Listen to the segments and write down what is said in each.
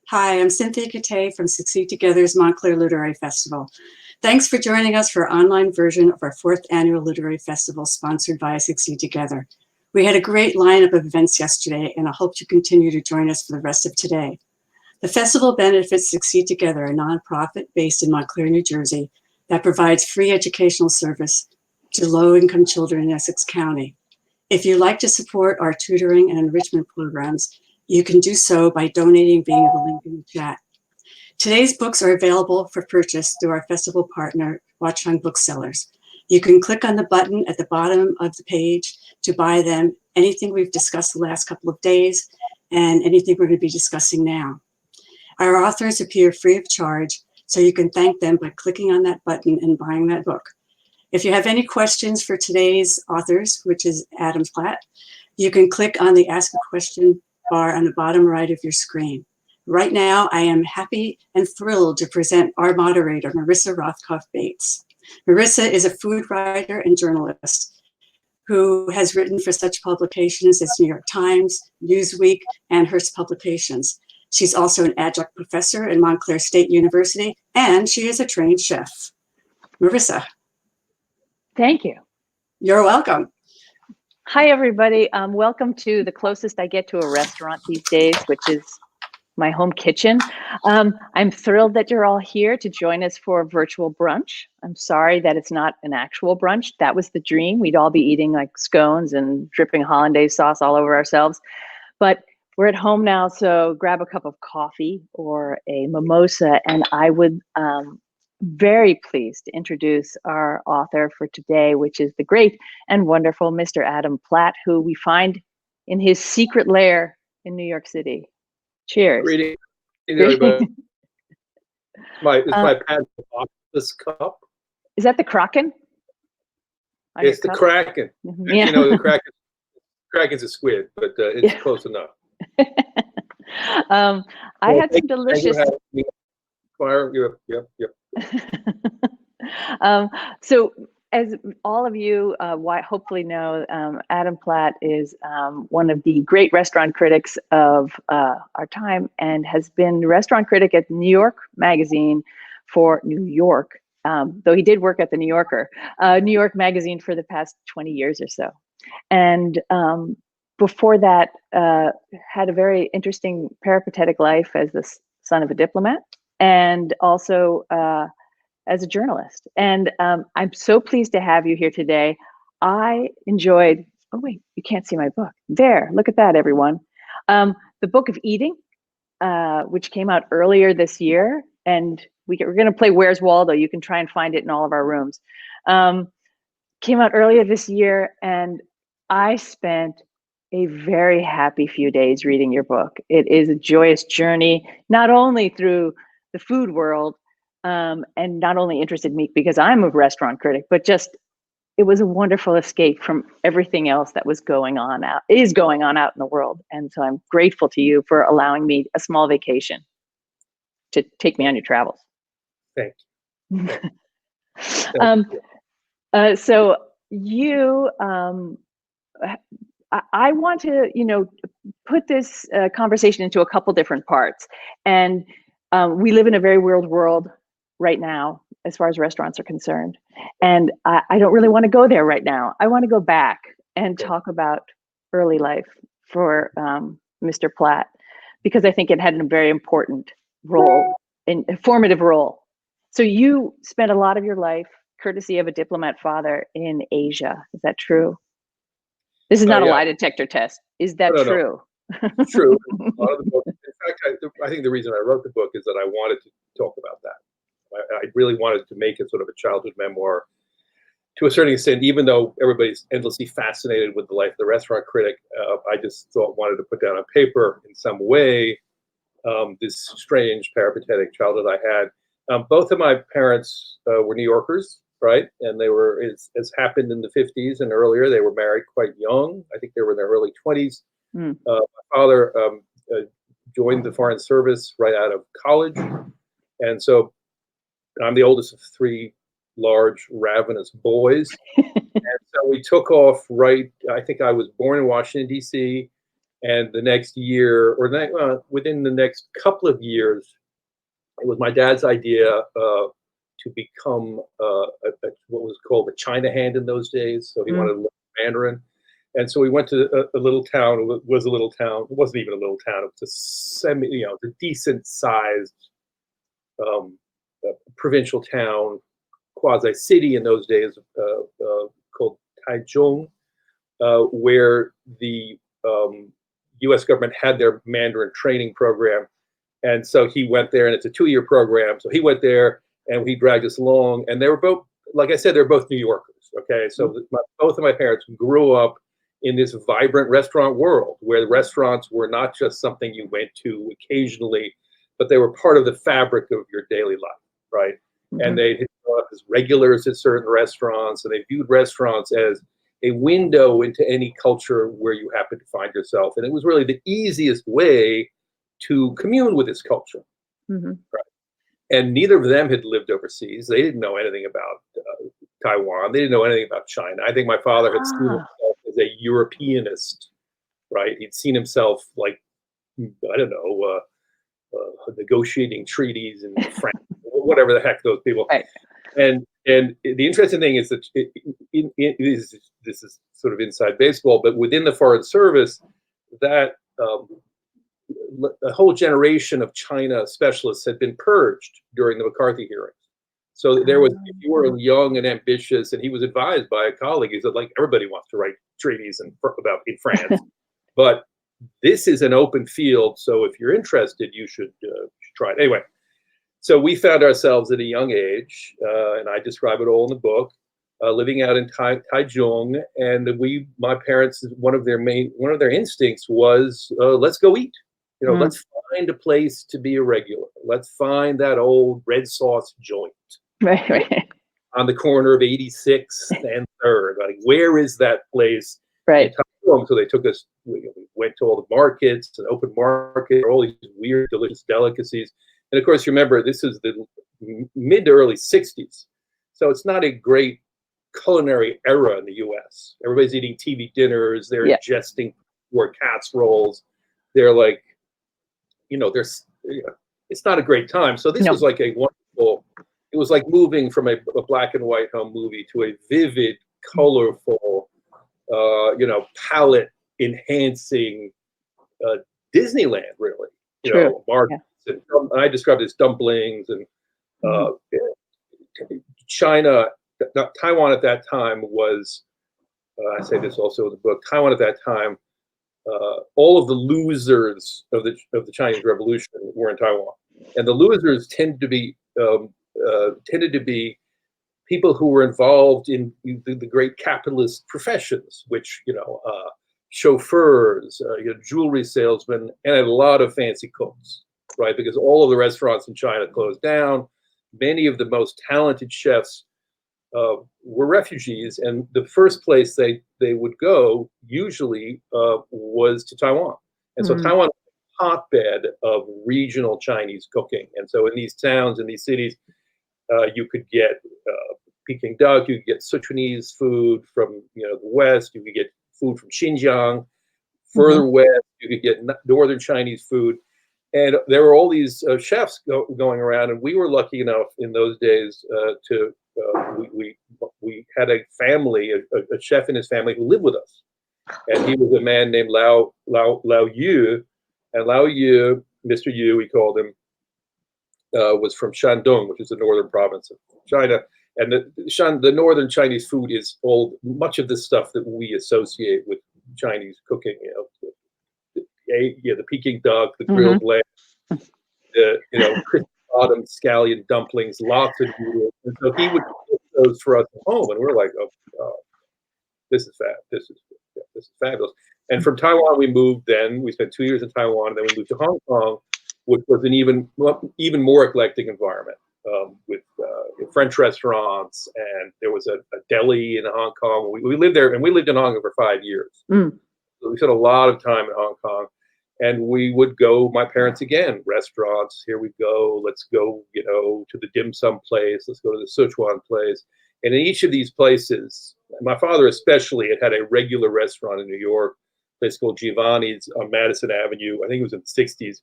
Hi, I'm Cynthia Kate from Succeed Together's Montclair Literary Festival. Thanks for joining us for our online version of our 4th annual literary festival sponsored by Succeed Together. We had a great lineup of events yesterday, and I hope you continue to join us for the rest of today. The festival benefits Succeed Together, a nonprofit based in Montclair, New Jersey, that provides free educational service to low-income children in Essex County. If you'd like to support our tutoring and enrichment programs, you can do so by donating via the link in the chat. Today's books are available for purchase through our festival partner, Watchung Booksellers. You can click on the button at the bottom of the page to buy them anything we've discussed the last couple of days and anything we're going to be discussing now. Our authors appear free of charge, so you can thank them by clicking on that button and buying that book. If you have any questions for today's authors, which is Adam Platt, you can click on the Ask a Question bar on the bottom right of your screen. Right now, I am happy and thrilled to present our moderator, Marissa Rothkopf-Bates. Marissa is a food writer and journalist who has written for such publications as New York Times, Newsweek, and Hearst Publications. She's also an adjunct professor at Montclair State University, and she is a trained chef. Marissa. Thank you. You're welcome. Hi, everybody. Welcome to the closest I get to a restaurant these days, which is my home kitchen. I'm thrilled that you're all here to join us for Virtual Brunch. I'm sorry that it's not an actual brunch. That was the dream. We'd all be eating like scones and dripping hollandaise sauce all over ourselves. But we're at home now, so grab a cup of coffee or a mimosa, and I would very pleased to introduce our author for today, which is the great and wonderful Mr. Adam Platt, who we find in his secret lair in New York City. Cheers. Greetings, everybody. Is my pad this cup? Is that the Kraken? It's the Kraken. Yeah. You know, the Kraken's a squid, but it's close enough. I had some delicious. Yep. So as all of you hopefully know, Adam Platt is one of the great restaurant critics of our time and has been restaurant critic at New York Magazine for New York, though he did work at the New Yorker, New York Magazine for the past 20 years or so. And before that, had a very interesting peripatetic life as the son of a diplomat and also as a journalist. And I'm so pleased to have you here today. I enjoyed, oh wait, you can't see my book. There, look at that, everyone. The Book of Eating, which came out earlier this year. And we're gonna play Where's Waldo? You can try and find it in all of our rooms. Came out earlier this year, and I spent a very happy few days reading your book. It is a joyous journey, not only through the food world, and not only interested me because I'm a restaurant critic, but just it was a wonderful escape from everything else that is going on out in the world. And so I'm grateful to you for allowing me a small vacation to take me on your travels. Thank you. So you, I want to, put this conversation into a couple different parts. And we live in a very weird world right now, as far as restaurants are concerned. And I don't really want to go there right now. I want to go back and talk about early life for Mr. Platt, because I think it had a very important role, a formative role. So you spent a lot of your life, courtesy of a diplomat father, in Asia. Is that true? This is not a lie detector test. Is that true? No. It's true. A lot of the book, in fact, I think the reason I wrote the book is that I wanted to talk about that. I really wanted to make it sort of a childhood memoir to a certain extent, even though everybody's endlessly fascinated with the life of the restaurant critic. I just wanted to put down on paper in some way this strange peripatetic childhood I had. Both of my parents were New Yorkers, right? And they were, as happened in the 50s and earlier, they were married quite young. I think they were in their early 20s. My father joined the Foreign Service right out of college. And so I'm the oldest of 3 large, ravenous boys. And so we took off I think I was born in Washington, D.C., And the next year, or within the next couple of years, it was my dad's idea to become what was called a China hand in those days. So he wanted to learn Mandarin. And so we went to a little town. It was a little town. It wasn't even a little town. It was a decent sized provincial town, quasi city in those days, called Taichung, where the U.S. government had their Mandarin training program. And so he went there, and it's a 2-year program. So he went there, and he dragged us along. And they were both, like I said, they're both New Yorkers. Okay, so both of my parents grew up in this vibrant restaurant world where the restaurants were not just something you went to occasionally, but they were part of the fabric of your daily life, right? And they had grown up as regulars at certain restaurants, and they viewed restaurants as a window into any culture where you happen to find yourself. And it was really the easiest way to commune with this culture. Right? And neither of them had lived overseas. They didn't know anything about Taiwan. They didn't know anything about China. I think my father had seen himself as a Europeanist, right? He'd seen himself like, I don't know, negotiating treaties in France, whatever the heck those people. Right. And the interesting thing is that this is sort of inside baseball, but within the Foreign Service, that a whole generation of China specialists had been purged during the McCarthy hearings. So there was, if you were young and ambitious, and he was advised by a colleague, he said, like, everybody wants to write treaties in France, but this is an open field. So if you're interested, you should try it. Anyway, so we found ourselves at a young age, and I describe it all in the book, living out in Taichung, and my parents, one of their instincts was, let's go eat. Let's find a place to be a regular. Let's find that old red sauce joint on the corner of 86th and 3rd. Like, where is that place? Right. So they took us. We went to all the markets, an open market, all these weird, delicious delicacies. And of course, remember, this is the mid to early 60s. So it's not a great culinary era in the U.S. Everybody's eating TV dinners. They're ingesting casseroles. They're like, it's not a great time. So this was like a wonderful, it was like moving from a black and white home movie to a vivid, colorful, palate enhancing Disneyland, really. Markets. And I described it as dumplings and China, Taiwan at that time was, I say this also in the book, Taiwan at that time, all of the losers of the Chinese Revolution were in Taiwan, and the losers tended to be people who were involved in the great capitalist professions, which chauffeurs, jewelry salesmen, and a lot of fancy cooks, right? Because all of the restaurants in China closed down. Many of the most talented chefs were refugees, and the first place they would go usually was to Taiwan. And so Taiwan was a hotbed of regional Chinese cooking. And so in these towns, in these cities, you could get Peking duck, you could get Sichuanese food from the west, you could get food from Xinjiang. Further west, you could get northern Chinese food. And there were all these chefs going around, and we were lucky enough in those days we had a family, a chef and his family who lived with us, and he was a man named Lao Yu, and Lao Yu, Mr. Yu, we called him, was from Shandong, which is the northern province of China, and the northern Chinese food is much of the stuff that we associate with Chinese cooking, the Peking duck, the grilled lamb, the crispy bottom scallion dumplings, lots of noodles. And so he would cook those for us at home, and we're like, oh, this is fabulous. And from Taiwan, we moved. Then we spent 2 years in Taiwan, and then we moved to Hong Kong, which was an even more eclectic environment with French restaurants, and there was a deli in Hong Kong. We lived there, and we lived in Hong Kong for 5 years. So we spent a lot of time in Hong Kong. And we would go, my parents again, restaurants, here we go, let's go, to the dim sum place, let's go to the Sichuan place. And in each of these places, my father especially had a regular restaurant in New York place called Giovanni's on Madison Avenue. I think it was in the 60s.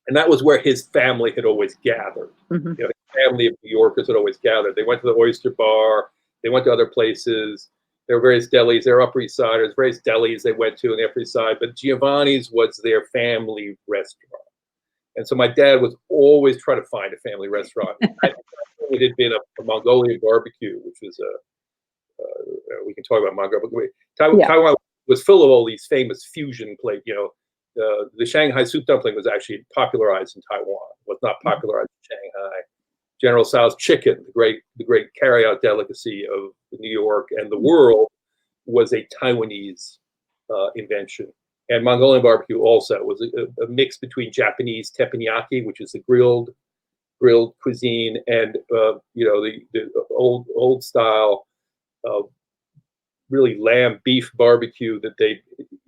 And that was where his family had always gathered. Mm-hmm. You know, his family of New Yorkers had always gathered. They went to the Oyster Bar. They went to other places. There were various delis. There were Upper East Side. There's various delis they went to in the Upper East Side. But Giovanni's was their family restaurant. And so my dad was always trying to find a family restaurant. It had been a Mongolian barbecue, which was we can talk about Mongolian. Taiwan was full of all these famous fusion plates. You know, the Shanghai soup dumpling was actually popularized in Taiwan. Was not popularized in Shanghai. General Tso's chicken, the great carry-out delicacy of New York and the world, was a Taiwanese invention. And Mongolian barbecue also was a mix between Japanese teppanyaki, which is the grilled cuisine, and you know, the old style really lamb beef barbecue that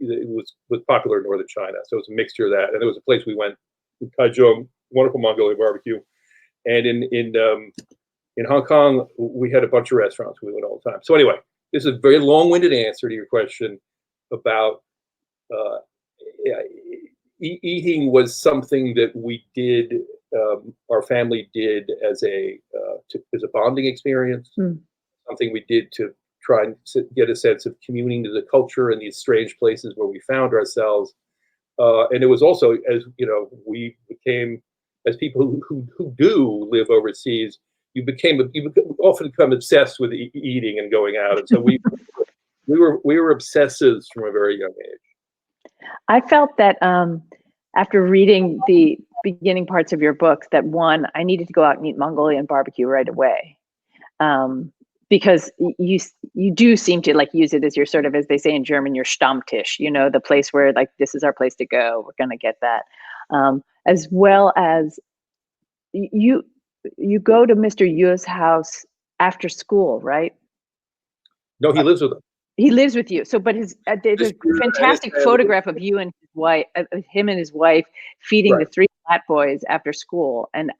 was popular in northern China. So it was a mixture of that. And there was a place we went in Taichung, wonderful Mongolian barbecue. And in Hong Kong, we had a bunch of restaurants we went all the time. So anyway, this is a very long-winded answer to your question about eating was something that we did, our family did as a bonding experience, something we did to try and get a sense of communing to the culture in these strange places where we found ourselves. And it was also, as you know, we became, as people who do live overseas, you often become obsessed with eating and going out. And so we were obsessives from a very young age. I felt that after reading the beginning parts of your book, that one, I needed to go out and eat Mongolian barbecue right away. Because you do seem to like use it as your sort of, as they say in German, your Stammtisch, you know, the place where like, this is our place to go. We're going to get that. As well as you go to Mr. Yu's house after school, right? No, he lives with him. He lives with you. So, but there's a fantastic photograph of you and his wife, him and his wife feeding the 3 fat boys after school. And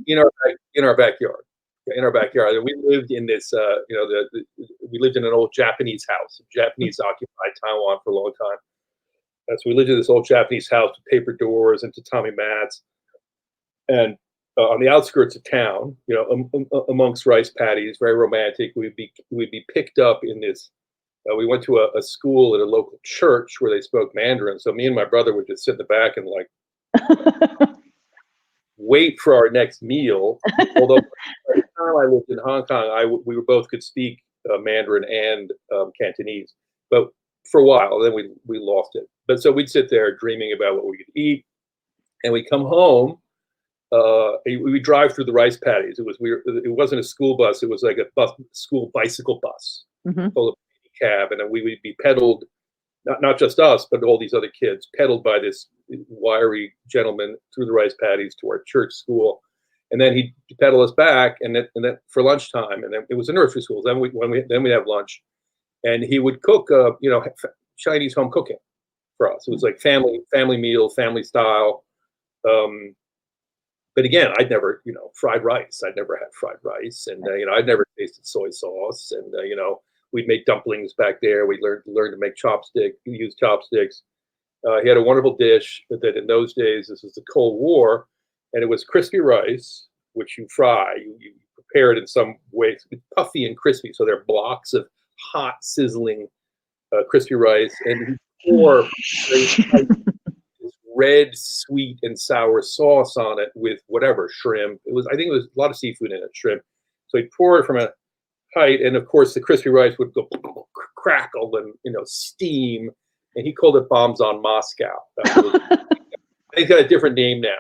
in our backyard. In our backyard, we lived in this. We lived in an old Japanese house. Japanese occupied Taiwan for a long time. So we lived in this old Japanese house with paper doors and tatami mats, and on the outskirts of town, you know, amongst rice paddies, very romantic. We'd be picked up in this. We went to a school at a local church where they spoke Mandarin. So me and my brother would just sit in the back and like wait for our next meal. Although by the time I lived in Hong Kong, we could speak Mandarin and Cantonese, but for a while, then we lost it. But so we'd sit there dreaming about what we could eat, and we'd come home. We drive through the rice paddies. It wasn't a school bus. It was like a school bicycle bus, full of cab, and then we would be pedaled. Not just us, but all these other kids, pedaled by this wiry gentleman through the rice paddies to our church school, and then he'd pedal us back, and then for lunchtime, and then it was a nursery school. Then we'd have lunch, and he would cook, Chinese home cooking for us. It was like family meal, family style. But again, I'd never, fried rice. I'd never had fried rice, and I'd never tasted soy sauce, and we'd make dumplings back there. We learned to make use chopsticks. He had a wonderful dish that in those days, this was the Cold War, and it was crispy rice, which you fry. You prepare it in some way. It's puffy and crispy, so they're blocks of hot, sizzling crispy rice, and you pour this red, sweet, and sour sauce on it with whatever, shrimp. I think it was a lot of seafood in it, shrimp. So he poured it from a height, and of course the crispy rice would go crackle and steam, and he called it bombs on Moscow. I think it's got a different name now.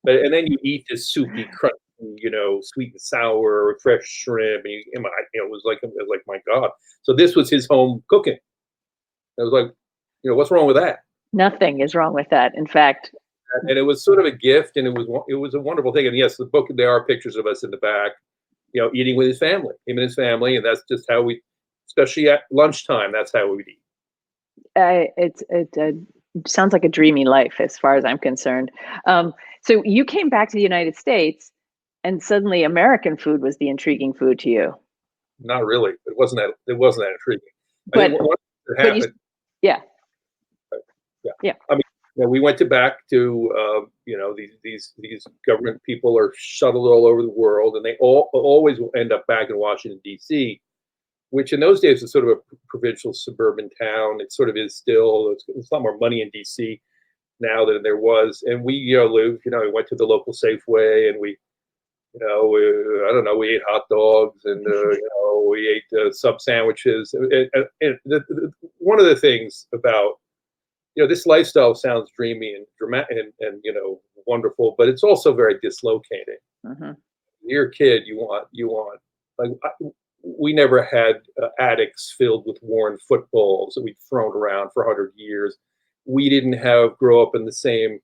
And then you eat this soupy, crunchy, sweet and sour, fresh shrimp, and it was like my God. So this was his home cooking. I was like, what's wrong with that? Nothing is wrong with that. In fact, and it was sort of a gift, and it was a wonderful thing. And yes, the book, there are pictures of us in the back, eating with his family, him and his family, and that's just how we, especially at lunchtime, that's how we eat. It sounds like a dreamy life as far as I'm concerned. So you came back to the United States, and suddenly American food was the intriguing food to you. Not really. It wasn't that intriguing. Yeah. Yeah. Yeah. I mean, we went back to, these government people are shuttled all over the world, and they always end up back in Washington, D.C., which in those days was sort of a provincial suburban town. It sort of is still. There's a lot more money in D.C. now than there was. And we, lived, we went to the local Safeway, and we ate hot dogs, and, we ate sub sandwiches. And one of the things about, this lifestyle sounds dreamy and dramatic and wonderful, but it's also very dislocating. Mm-hmm. You're a kid, you want, like, we never had attics filled with worn footballs that we'd thrown around for 100 years. We didn't grow up in the same,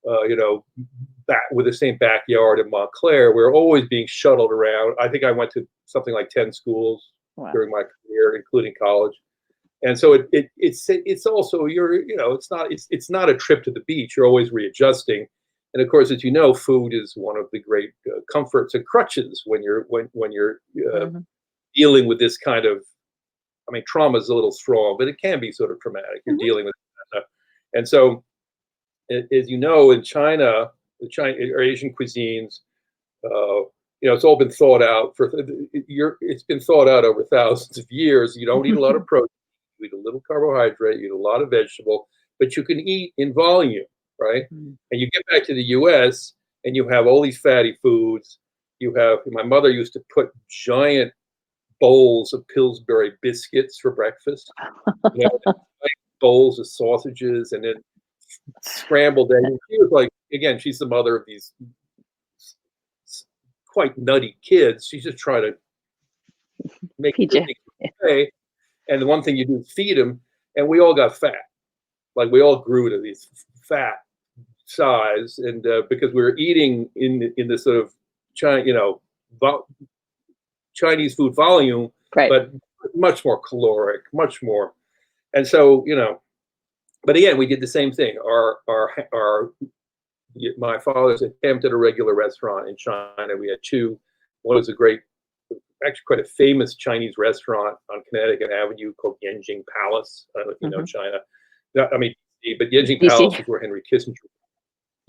with the same backyard in Montclair. We were always being shuttled around. I think I went to something like 10 schools during my career, including college. And so it's also it's not a trip to the beach. You're always readjusting. And of course, as you know, food is one of the great comforts and crutches when you're Mm-hmm. dealing with this kind of, trauma is a little strong, but it can be sort of traumatic. You're Mm-hmm. dealing with that. And so, as you know, in China, or Asian cuisines, it's all been thought out it's been thought out over thousands of years. You don't eat a lot of protein, you eat a little carbohydrate, you eat a lot of vegetable, but you can eat in volume, right? Mm-hmm. And you get back to the U.S. and you have all these fatty foods. My mother used to put giant bowls of Pillsbury biscuits for breakfast, bowls of sausages, and then scrambled eggs. She was like, again, she's the mother of these quite nutty kids. She's just trying to make everything okay. And the one thing you do is feed them, and we all got fat. Like, we all grew to these fat size, and because we were eating in this sort of Chinese food volume, right. But much more caloric, much more. And so, but again, we did the same thing. My father's attempt at a regular restaurant in China. We had two. One was actually quite a famous Chinese restaurant on Connecticut Avenue called Yenjing Palace. I don't know if you know China. But Yenjing Palace is where Henry Kissinger.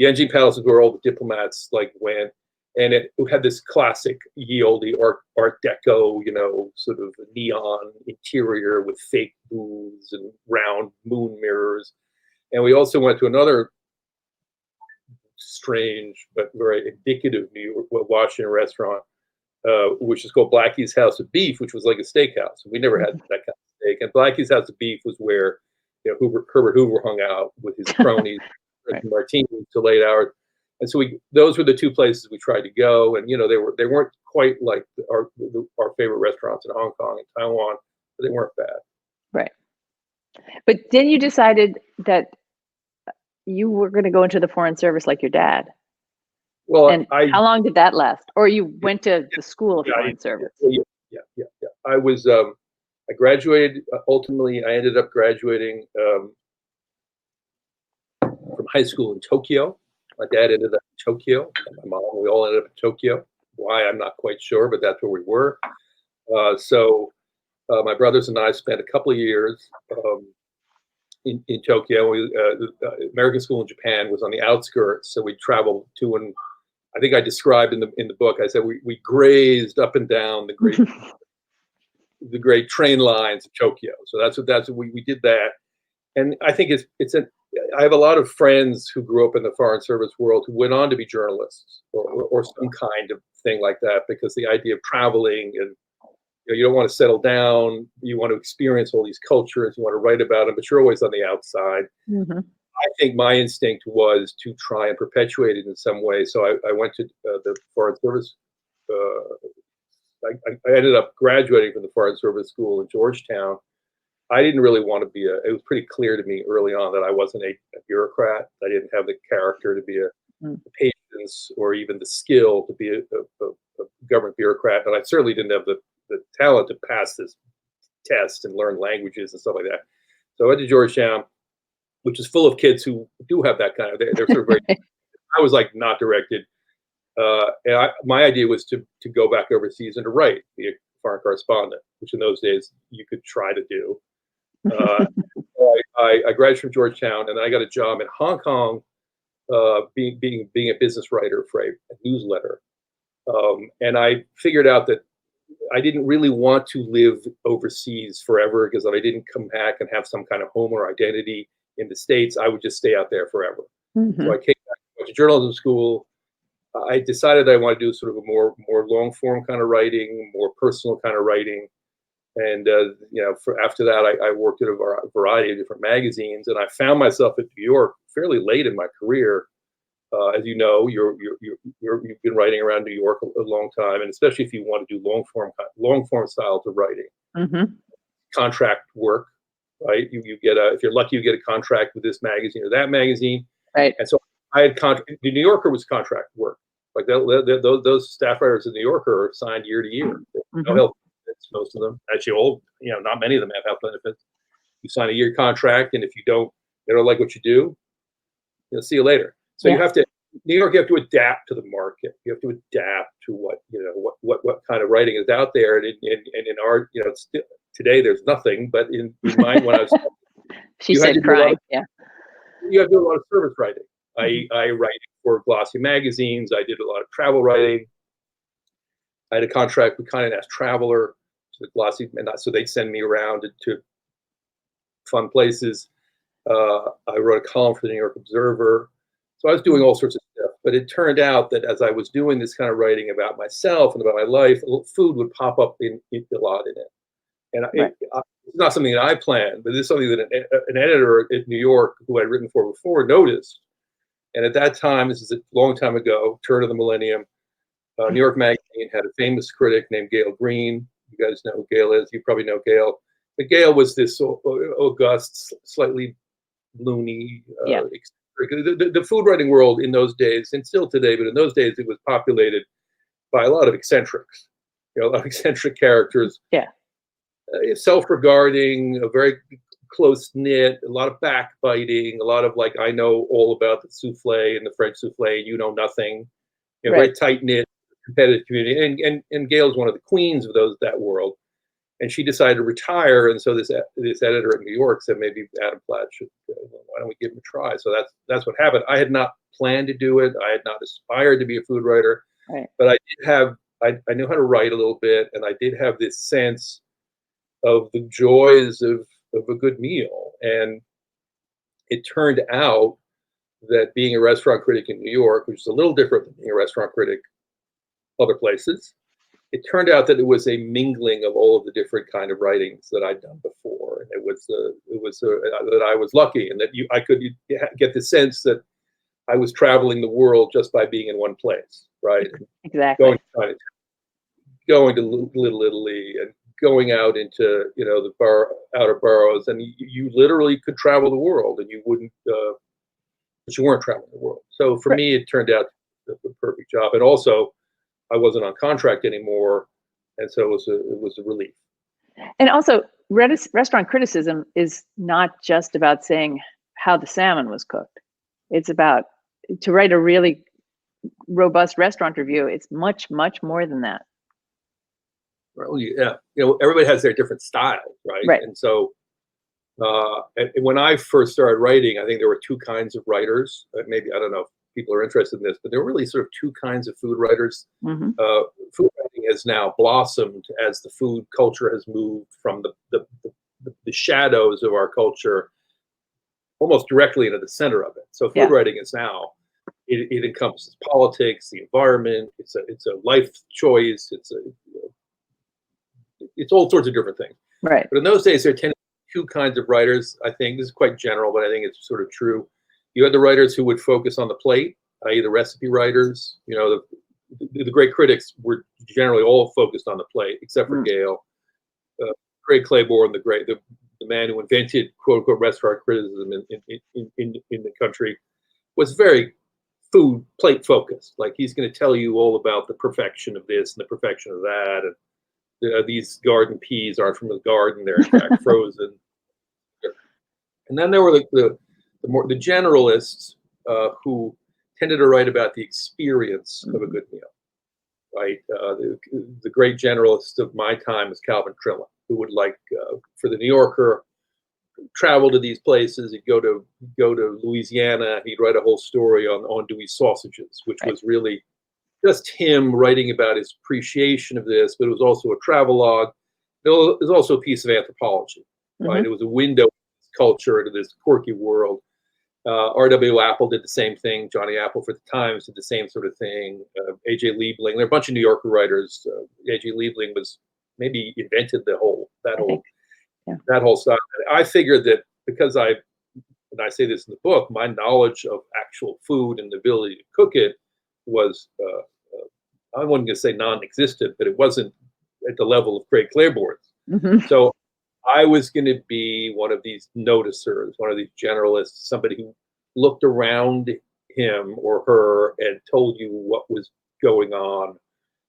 Yenjing Palace is where all the diplomats went, and it had this classic ye olde Art Deco, sort of neon interior with fake booths and round moon mirrors. And we also went to another strange but very indicative New York, Washington restaurant, which is called Blackie's House of Beef, which was like a steakhouse. We never had that kind of steak. And Blackie's House of Beef was where Herbert Hoover hung out with his cronies, drinking martinis till late hours. And so those were the two places we tried to go. And they weren't quite like our favorite restaurants in Hong Kong and Taiwan, but they weren't bad. Right. But then you decided that you were going to go into the Foreign Service like your dad. Well, and how long did that last? Or you went to the School of Foreign Service? Yeah. I was. I graduated. Ultimately, I ended up graduating from high school in Tokyo. My dad ended up in Tokyo. My mom. We all ended up in Tokyo. Why, I'm not quite sure, but that's where we were. So my brothers and I spent a couple of years in Tokyo. American school in Japan was on the outskirts, so we traveled to and I think I described in the book. I said we grazed up and down the great train lines of Tokyo. So that's what we did that, and I think I have a lot of friends who grew up in the Foreign Service world who went on to be journalists or some kind of thing like that, because the idea of traveling and you don't want to settle down, you want to experience all these cultures, you want to write about them, but you're always on the outside. Mm-hmm. I think my instinct was to try and perpetuate it in some way. So I went to the Foreign Service. I ended up graduating from the Foreign Service School in Georgetown. I didn't really want to be it was pretty clear to me early on that I wasn't a bureaucrat. I didn't have the character to be a patience or even the skill to be a government bureaucrat. And I certainly didn't have the talent to pass this test and learn languages and stuff like that. So I went to Georgetown, which is full of kids who do have that kind of, they're sort of very, I was like not directed. And my idea was to go back overseas and to write, be a foreign correspondent, which in those days you could try to do. I graduated from Georgetown, and then I got a job in Hong Kong, being a business writer for a newsletter. And I figured out that I didn't really want to live overseas forever, because if I didn't come back and have some kind of home or identity in the States, I would just stay out there forever. Mm-hmm. So I came back, went to journalism school. I decided I want to do sort of a more long form kind of writing, more personal kind of writing. And after that, I worked at a variety of different magazines, and I found myself in New York fairly late in my career. As you know, you've been writing around New York a long time, and especially if you want to do long form styles of writing, Mm-hmm. contract work, right? You get if you're lucky, you get a contract with this magazine or that magazine, Right. And so I had the New Yorker was contract work, like those staff writers in New Yorker are signed year to year. Mm-hmm. No health benefits, most of them. Actually, not many of them have health benefits. You sign a year contract, and if they don't like what you do, see you later. So you have to, New York, you have to adapt to the market. You have to adapt to what kind of writing is out there. And in our, today there's nothing, but in mine, when I was, she said crying. You have to do a lot of service writing. I write for glossy magazines. I did a lot of travel writing. I had a contract with Condé Nast Traveler, so glossy, so they'd send me around to fun places. I wrote a column for the New York Observer. So I was doing all sorts of stuff, but it turned out that as I was doing this kind of writing about myself and about my life, food would pop up a lot in it. And it's not something that I planned, but it's something that an editor at New York, who I'd written for before, noticed. And at that time, this is a long time ago, turn of the millennium, New York Magazine had a famous critic named Gayle Greene. You guys know who Gayle is. You probably know Gayle. But Gayle was this august, slightly loony, the food writing world in those days, and still today, but in those days it was populated by a lot of eccentrics, a lot of eccentric characters. Self-regarding, very close-knit, a lot of backbiting, a lot of like, I know all about the souffle and the French souffle, you know nothing. Very tight-knit, competitive community. And Gayle's one of the queens of that world. And she decided to retire, and so this editor in New York said, maybe Adam Platt should. Why don't we give him a try? So that's what happened. I had not planned to do it. I had not aspired to be a food writer, but I did have. I knew how to write a little bit, and I did have this sense of the joys of a good meal. And it turned out that being a restaurant critic in New York, which is a little different than being a restaurant critic other places, it turned out that it was a mingling of all of the different kind of writings that I'd done before. And it was that I was lucky, and that I could get the sense that I was traveling the world just by being in one place, right? Exactly. Going to Little Italy, and going out into the outer boroughs, and you literally could travel the world, and you wouldn't, but you weren't traveling the world. So for me, it turned out the perfect job, and also I wasn't on contract anymore, and so it was a relief. And also, restaurant criticism is not just about saying how the salmon was cooked. It's about, to write a really robust restaurant review, it's much, much more than that. Well, yeah, everybody has their different styles, right? And so and when I first started writing, I think there were two kinds of writers. Maybe, I don't know if people are interested in this, but there were really sort of two kinds of food writers. Mm-hmm. Food writing has now blossomed as the food culture has moved from the shadows of our culture almost directly into the center of it. So food writing is now, it encompasses politics, the environment. It's a life choice. It's all sorts of different things. Right. But in those days, there tended to be two kinds of writers. I think this is quite general, but I think it's sort of true. You had the writers who would focus on the plate, i.e. the recipe writers. The great critics were generally all focused on the plate, except for Gayle. Craig Claiborne, the man who invented quote unquote restaurant criticism in the country, was very food plate focused. Like, he's going to tell you all about the perfection of this and the perfection of that, and these garden peas aren't from the garden; they're in fact frozen. And then there were the generalists who tended to write about the experience of a good meal. Right, the great generalist of my time is Calvin Trillin, who would, like, for the New Yorker, travel to these places. He'd go to Louisiana. He'd write a whole story on Dewey sausages, which was really just him writing about his appreciation of this. But it was also a travelogue. It was also a piece of anthropology, right? It was a window into this culture, into this quirky world. R.W. Apple did the same thing. Johnny Apple for the Times did the same sort of thing. A.J. Liebling. There are a bunch of New Yorker writers. A.J. Liebling maybe invented that whole style. I figured that because and I say this in the book, my knowledge of actual food and the ability to cook it was, I wasn't going to say non-existent, but it wasn't at the level of Craig Claiborne's. So I was going to be one of these noticers, one of these generalists, somebody who looked around him or her and told you what was going on,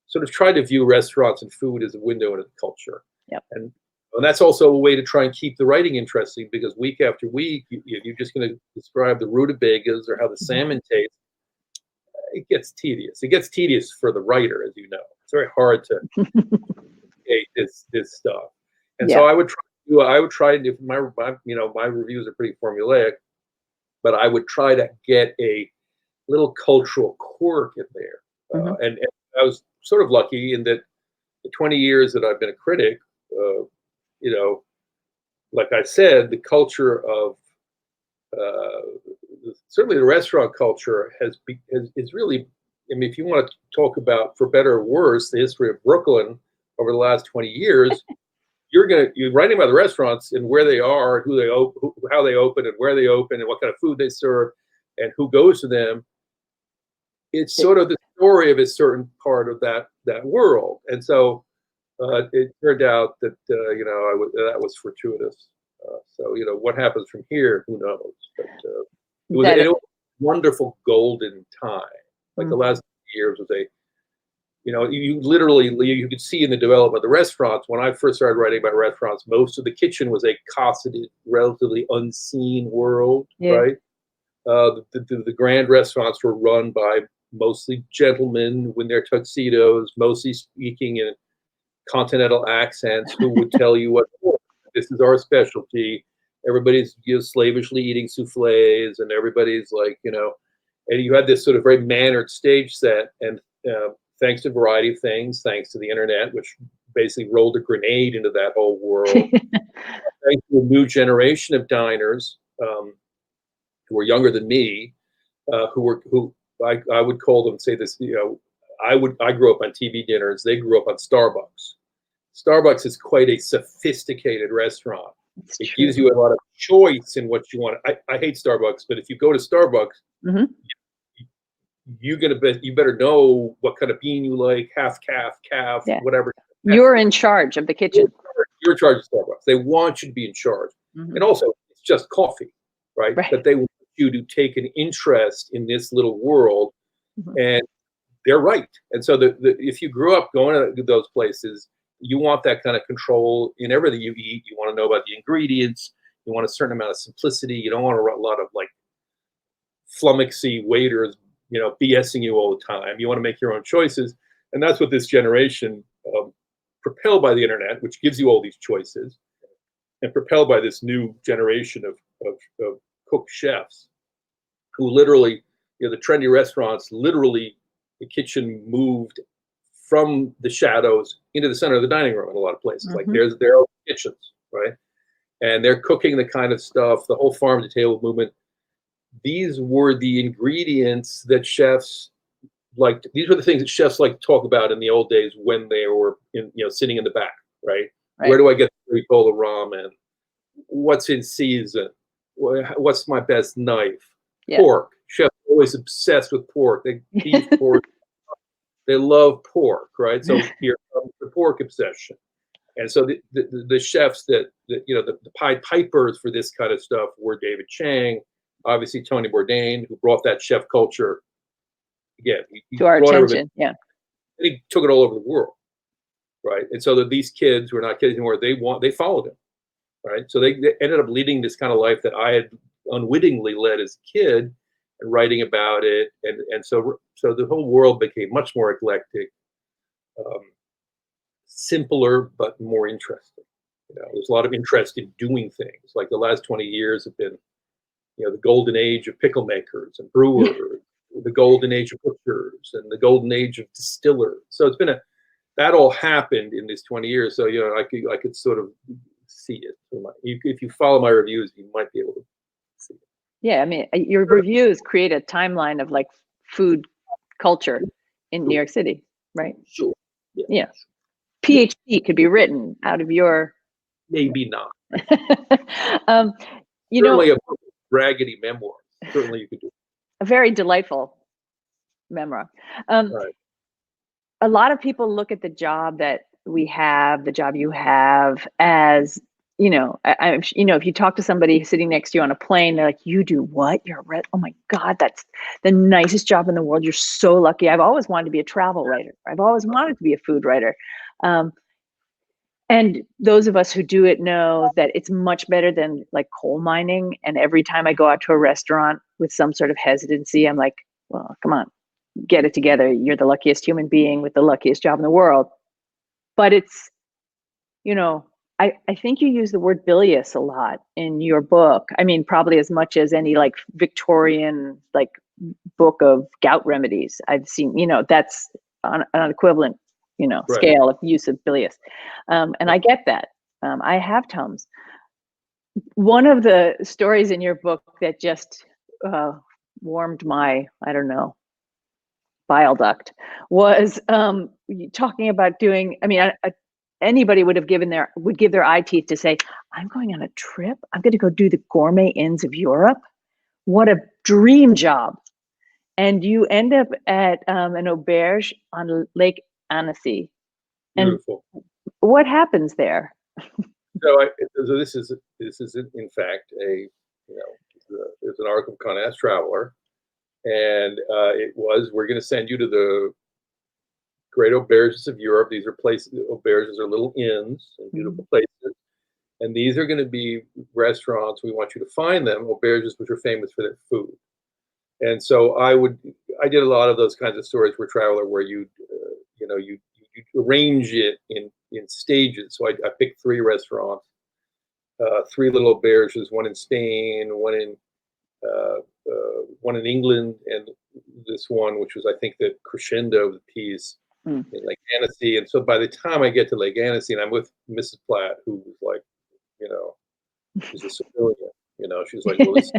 sort of tried to view restaurants and food as a window into the culture. And that's also a way to try and keep the writing interesting, because week after week, you're just going to describe the rutabagas or how the salmon tastes. It gets tedious. It gets tedious for the writer, as you know. It's very hard to create this stuff. And so I would try to do my reviews are pretty formulaic, but I would try to get a little cultural quirk in there. And I was sort of lucky in that the 20 years that I've been a critic, like I said, the culture of certainly the restaurant culture is really, I mean, if you want to talk about, for better or worse, the history of Brooklyn over the last 20 years, you're writing about the restaurants and where they are, and how they open, and where they open, and what kind of food they serve, and who goes to them. It's sort of the story of a certain part of that world, and so it turned out that that was fortuitous. So what happens from here, who knows? But it was a wonderful golden time. Like the last years was you could see in the development of the restaurants. When I first started writing about restaurants, most of the kitchen was a cosseted, relatively unseen world, right? The grand restaurants were run by mostly gentlemen in their tuxedos, mostly speaking in continental accents, who would tell you what this is our specialty. Everybody's slavishly eating souffles, and everybody's and you had this sort of very mannered stage set, and thanks to a variety of things, thanks to the internet, which basically rolled a grenade into that whole world, thanks to a new generation of diners who were younger than me, who I would call them, say this, I grew up on TV dinners. They grew up on Starbucks. Starbucks is quite a sophisticated restaurant. It gives you a lot of choice in what you want. I hate Starbucks, but if you go to Starbucks, you better know what kind of bean you like, half calf, whatever. You're in charge of the kitchen. You're in charge of Starbucks. They want you to be in charge. And also, it's just coffee, right? But they want you to take an interest in this little world, and they're right. And so if you grew up going to those places, you want that kind of control in everything you eat. You want to know about the ingredients. You want a certain amount of simplicity. You don't want a lot of flummoxy waiters, BSing you all the time. You want to make your own choices. And that's what this generation, propelled by the internet, which gives you all these choices, and propelled by this new generation of cook chefs who literally, the trendy restaurants, literally the kitchen moved from the shadows into the center of the dining room in a lot of places. Like there's their own kitchens, right? And they're cooking the kind of stuff, the whole farm to table movement. These were the ingredients that chefs liked. These were the things that chefs like to talk about in the old days when they were sitting in the back, right? Where do I get the Ricola ramen? What's in season? What's my best knife? Pork. Chefs are always obsessed with pork. They beef, pork. They love pork, right? So here comes the pork obsession. And so the chefs the Pied Pipers for this kind of stuff were David Chang, obviously Tony Bourdain, who brought that chef culture again to our attention. And he took it all over the world, right? And so that these kids were not kids anymore. They followed him, right? So they ended up leading this kind of life that I had unwittingly led as a kid, and writing about it, and so the whole world became much more eclectic, simpler but more interesting. There's a lot of interest in doing things. Like the last 20 years have been, the golden age of pickle makers and brewers, the golden age of butchers, and the golden age of distillers. So it's been that all happened in these 20 years. So, I could sort of see it. If you follow my reviews, you might be able to see it. Yeah, I mean, your reviews create a timeline of like food culture in New York City, right? Sure. Yeah. PhD could be written out of your. Maybe not. Certainly a raggedy memoir. Certainly you could do. A very delightful memoir. Right. A lot of people look at the job that we have, the job you have, as if you talk to somebody sitting next to you on a plane, they're like, "You do what? Oh my God, that's the nicest job in the world. You're so lucky." I've always wanted to be a travel writer. I've always wanted to be a food writer. And those of us who do it know that it's much better than like coal mining. And every time I go out to a restaurant with some sort of hesitancy, I'm like, well, come on, get it together. You're the luckiest human being with the luckiest job in the world. But it's, I think you use the word bilious a lot in your book. I mean, probably as much as any like Victorian like book of gout remedies I've seen. That's on an equivalent Right. scale of use of bilious. And I get that. I have Tums. One of the stories in your book that just warmed my, bile duct was talking about doing, anybody would give their eye teeth to say, I'm going on a trip. I'm going to go do the gourmet inns of Europe. What a dream job. And you end up at an auberge on Lake Annecy. And Beautiful. What happens there? So this is in fact there's an article of Conde Nast Traveler, and we're going to send you to the great auberges of Europe. These are places. Auberges are little inns and beautiful places, and these are going to be restaurants. We want you to find them, auberges which are famous for their food. And so I did a lot of those kinds of stories for Traveler where you arrange it in stages. So I picked 3 restaurants, 3 little auberges, one in Spain, one in England, and this one, which was, I think, the crescendo of the piece in Lake Annecy. And so by the time I get to Lake Annecy, and I'm with Mrs. Platt, who was like, she's a civilian, she's like, well, this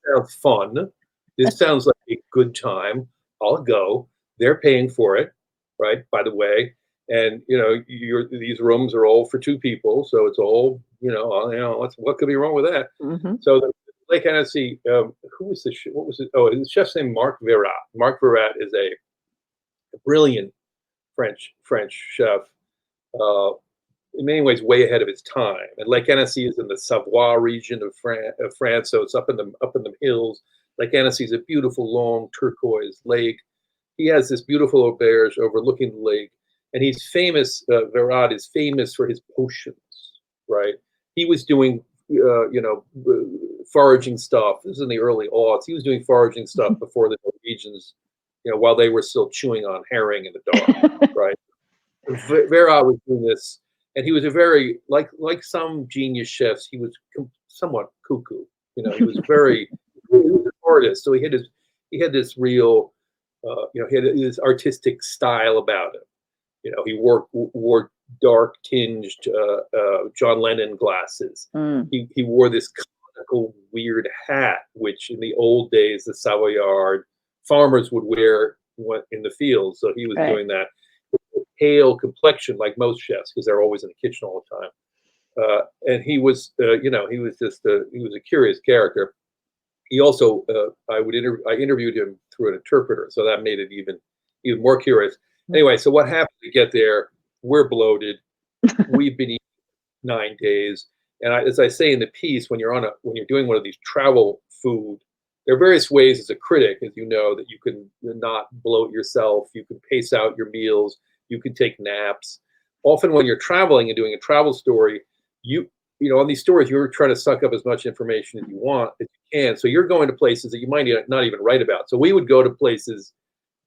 sounds fun. This sounds like a good time. I'll go. They're paying for it, right? By the way, and these rooms are all for 2 people, so it's all what could be wrong with that? Mm-hmm. So the Lake Annecy, who was the chef? What was it? Oh, the chef's named Marc Verrat. Marc Verrat is a brilliant French chef. In many ways, way ahead of its time. And Lake Annecy is in the Savoie region of France, so it's up in the hills. Lake Annecy is a beautiful, long turquoise lake. He has this beautiful auberge overlooking the lake, and he's famous. Verrat is famous for his potions, right? He was doing, foraging stuff. This is in the early aughts. He was doing foraging stuff before the Norwegians, while they were still chewing on herring in the dark, right? Verrat was doing this, and he was a very like some genius chefs. He was somewhat cuckoo. He was very. He was an artist, so he had this real, he had this artistic style about him. He wore dark tinged John Lennon glasses. He wore this conical weird hat, which in the old days the Savoyard farmers would wear in the fields. So he was doing that. Pale complexion, like most chefs, because they're always in the kitchen all the time. And he was, he was a curious character. He also, I interviewed him through an interpreter, so that made it even more curious. Anyway, so what happened to get there? We're bloated. We've been eating 9 days, and as I say in the piece, when you're doing one of these travel food, there are various ways as a critic, as you know, that you can not bloat yourself. You can pace out your meals. You can take naps. Often, when you're traveling and doing a travel story, on these stories, you're trying to suck up as much information as you want, as you can. So you're going to places that you might not even write about. So we would go to places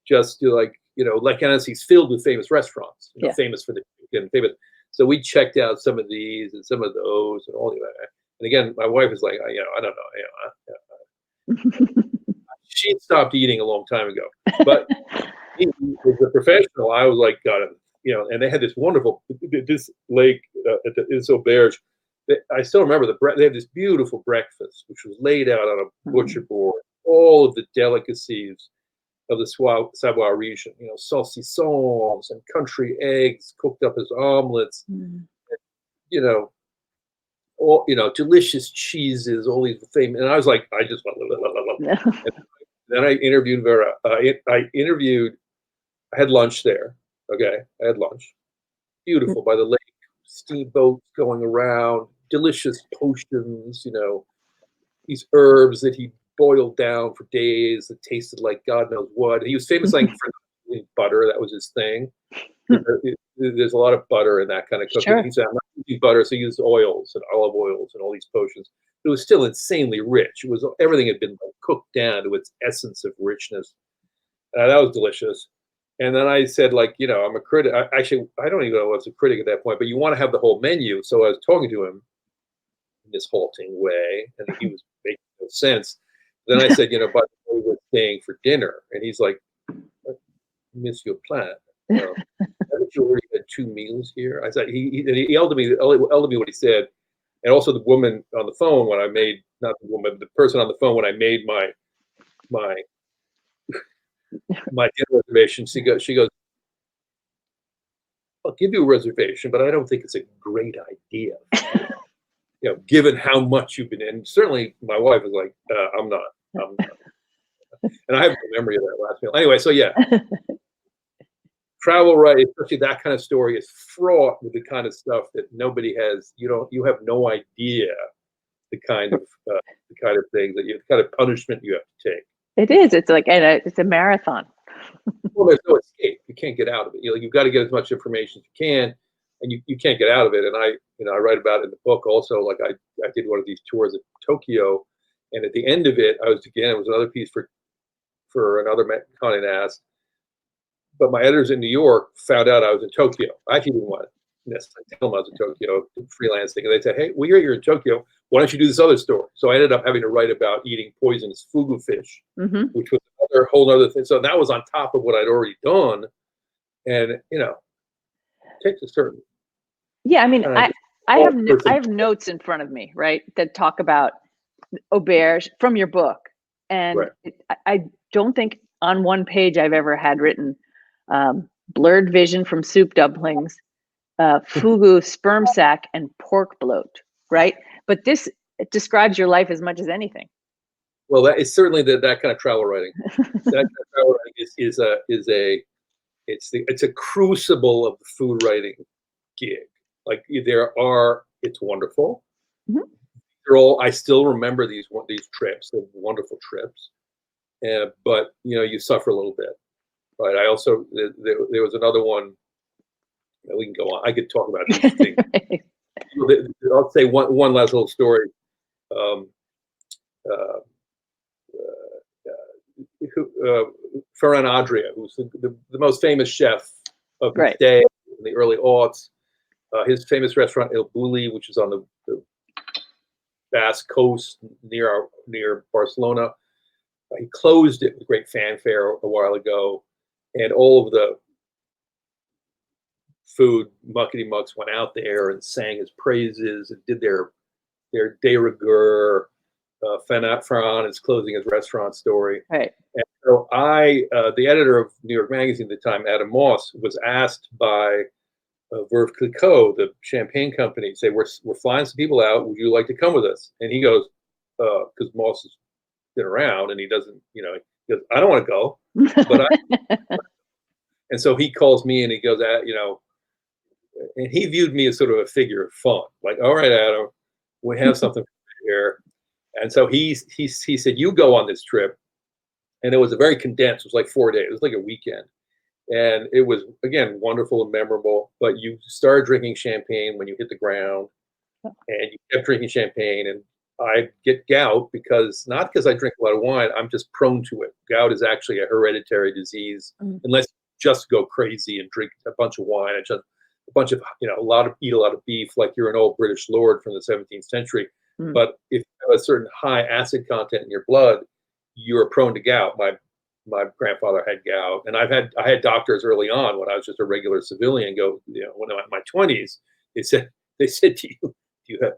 just to Lake Annecy's filled with famous restaurants, famous for the chicken, famous. So we checked out some of these and some of those and all that. And again, my wife is like, I don't know. She stopped eating a long time ago. But he was a professional. I was like, God, and they had this wonderful, this lake at the Auberge. I still remember they had this beautiful breakfast, which was laid out on a butcher board, all of the delicacies of the Savoie region, saucissons and country eggs cooked up as omelets, all, delicious cheeses, all these famous, and I was like, I just went, and then I interviewed Vera. I had lunch there. Okay. I had lunch. Beautiful by the lake, steamboats going around, delicious potions, these herbs that he boiled down for days that tasted like God knows what. He was famous like for butter. That was his thing. There's a lot of butter in that kind of cooking. Sure. He said, I'm not using butter, so he used oils and olive oils and all these potions. It was still insanely rich. It was everything had been cooked down to its essence of richness. That was delicious. And then I said, I'm a critic. Actually, I don't even know if I was a critic at that point, but you want to have the whole menu. So I was talking to him in this halting way, and he was making no sense. Then I said, by the way, we're staying for dinner. And he's like, Monsieur Platt, haven't you already had 2 meals here? I said, he yelled at me what he said. And also the woman on the phone when I made, not the woman, the person on the phone when I made my dinner reservation, she goes, I'll give you a reservation, but I don't think it's a great idea. Given how much you've been in. Certainly my wife was like, I'm not. And I have no memory of that last meal. Anyway, so yeah. Travel writing, especially that kind of story, is fraught with the kind of stuff that nobody has. You have no idea the kind of things the kind of punishment you have to take. It is. It's like, and it's a marathon. Well, there's no escape. You can't get out of it. You've got to get as much information as you can, and you can't get out of it. And I write about it in the book also. Like I did one of these tours of Tokyo, and at the end of it, it was another piece for another Condé Nast. But my editors in New York found out I was in Tokyo. I actually didn't want to necessarily tell them I was in Tokyo, freelancing. And they said, hey, we hear you're in Tokyo. Why don't you do this other story? So I ended up having to write about eating poisonous fugu fish, which was another whole other thing. So that was on top of what I'd already done. And, it takes a certain. Yeah, I mean, I have notes in front of me, right, that talk about auberge from your book. And right. I don't think on one page I've ever had written blurred vision from soup dumplings, fugu sperm sac, and pork bloat, right? But it describes your life as much as anything. Well, that is certainly that kind of travel writing. That kind of travel writing it's a crucible of the food writing gig. Like it's wonderful. Mm-hmm. I still remember these trips, the wonderful trips. But you suffer a little bit, right? I also there was another one that we can go on. I could talk about these things. Right. I'll say one last little story. Ferran Adria, who's the most famous chef of his day in the early aughts. His famous restaurant El Bulli, which is on the Basque coast near Barcelona. He closed it with great fanfare a while ago, and all of the food muckety mucks went out there and sang his praises and did their de rigueur. Ferran is closing his restaurant story. Right. And so the editor of New York Magazine at the time, Adam Moss, was asked by Veuve Clicquot, the champagne company, say, we're flying some people out. Would you like to come with us? And he goes, because Moss has been around and he doesn't, he goes, I don't want to go, but and so he calls me and he goes, and he viewed me as sort of a figure of fun. Like, all right, Adam, we have something here. And so he said, you go on this trip. And it was a very condensed, it was like 4 days. It was like a weekend. And it was, again, wonderful and memorable. But you started drinking champagne when you hit the ground. And you kept drinking champagne. And I get gout not because I drink a lot of wine, I'm just prone to it. Gout is actually a hereditary disease, unless you just go crazy and drink a bunch of wine. bunch of, eat a lot of beef, like you're an old British lord from the 17th century. Mm. But if you have a certain high acid content in your blood, you're prone to gout. My grandfather had gout, and I had doctors early on when I was just a regular civilian go, when I'm in my 20s, they said to you, have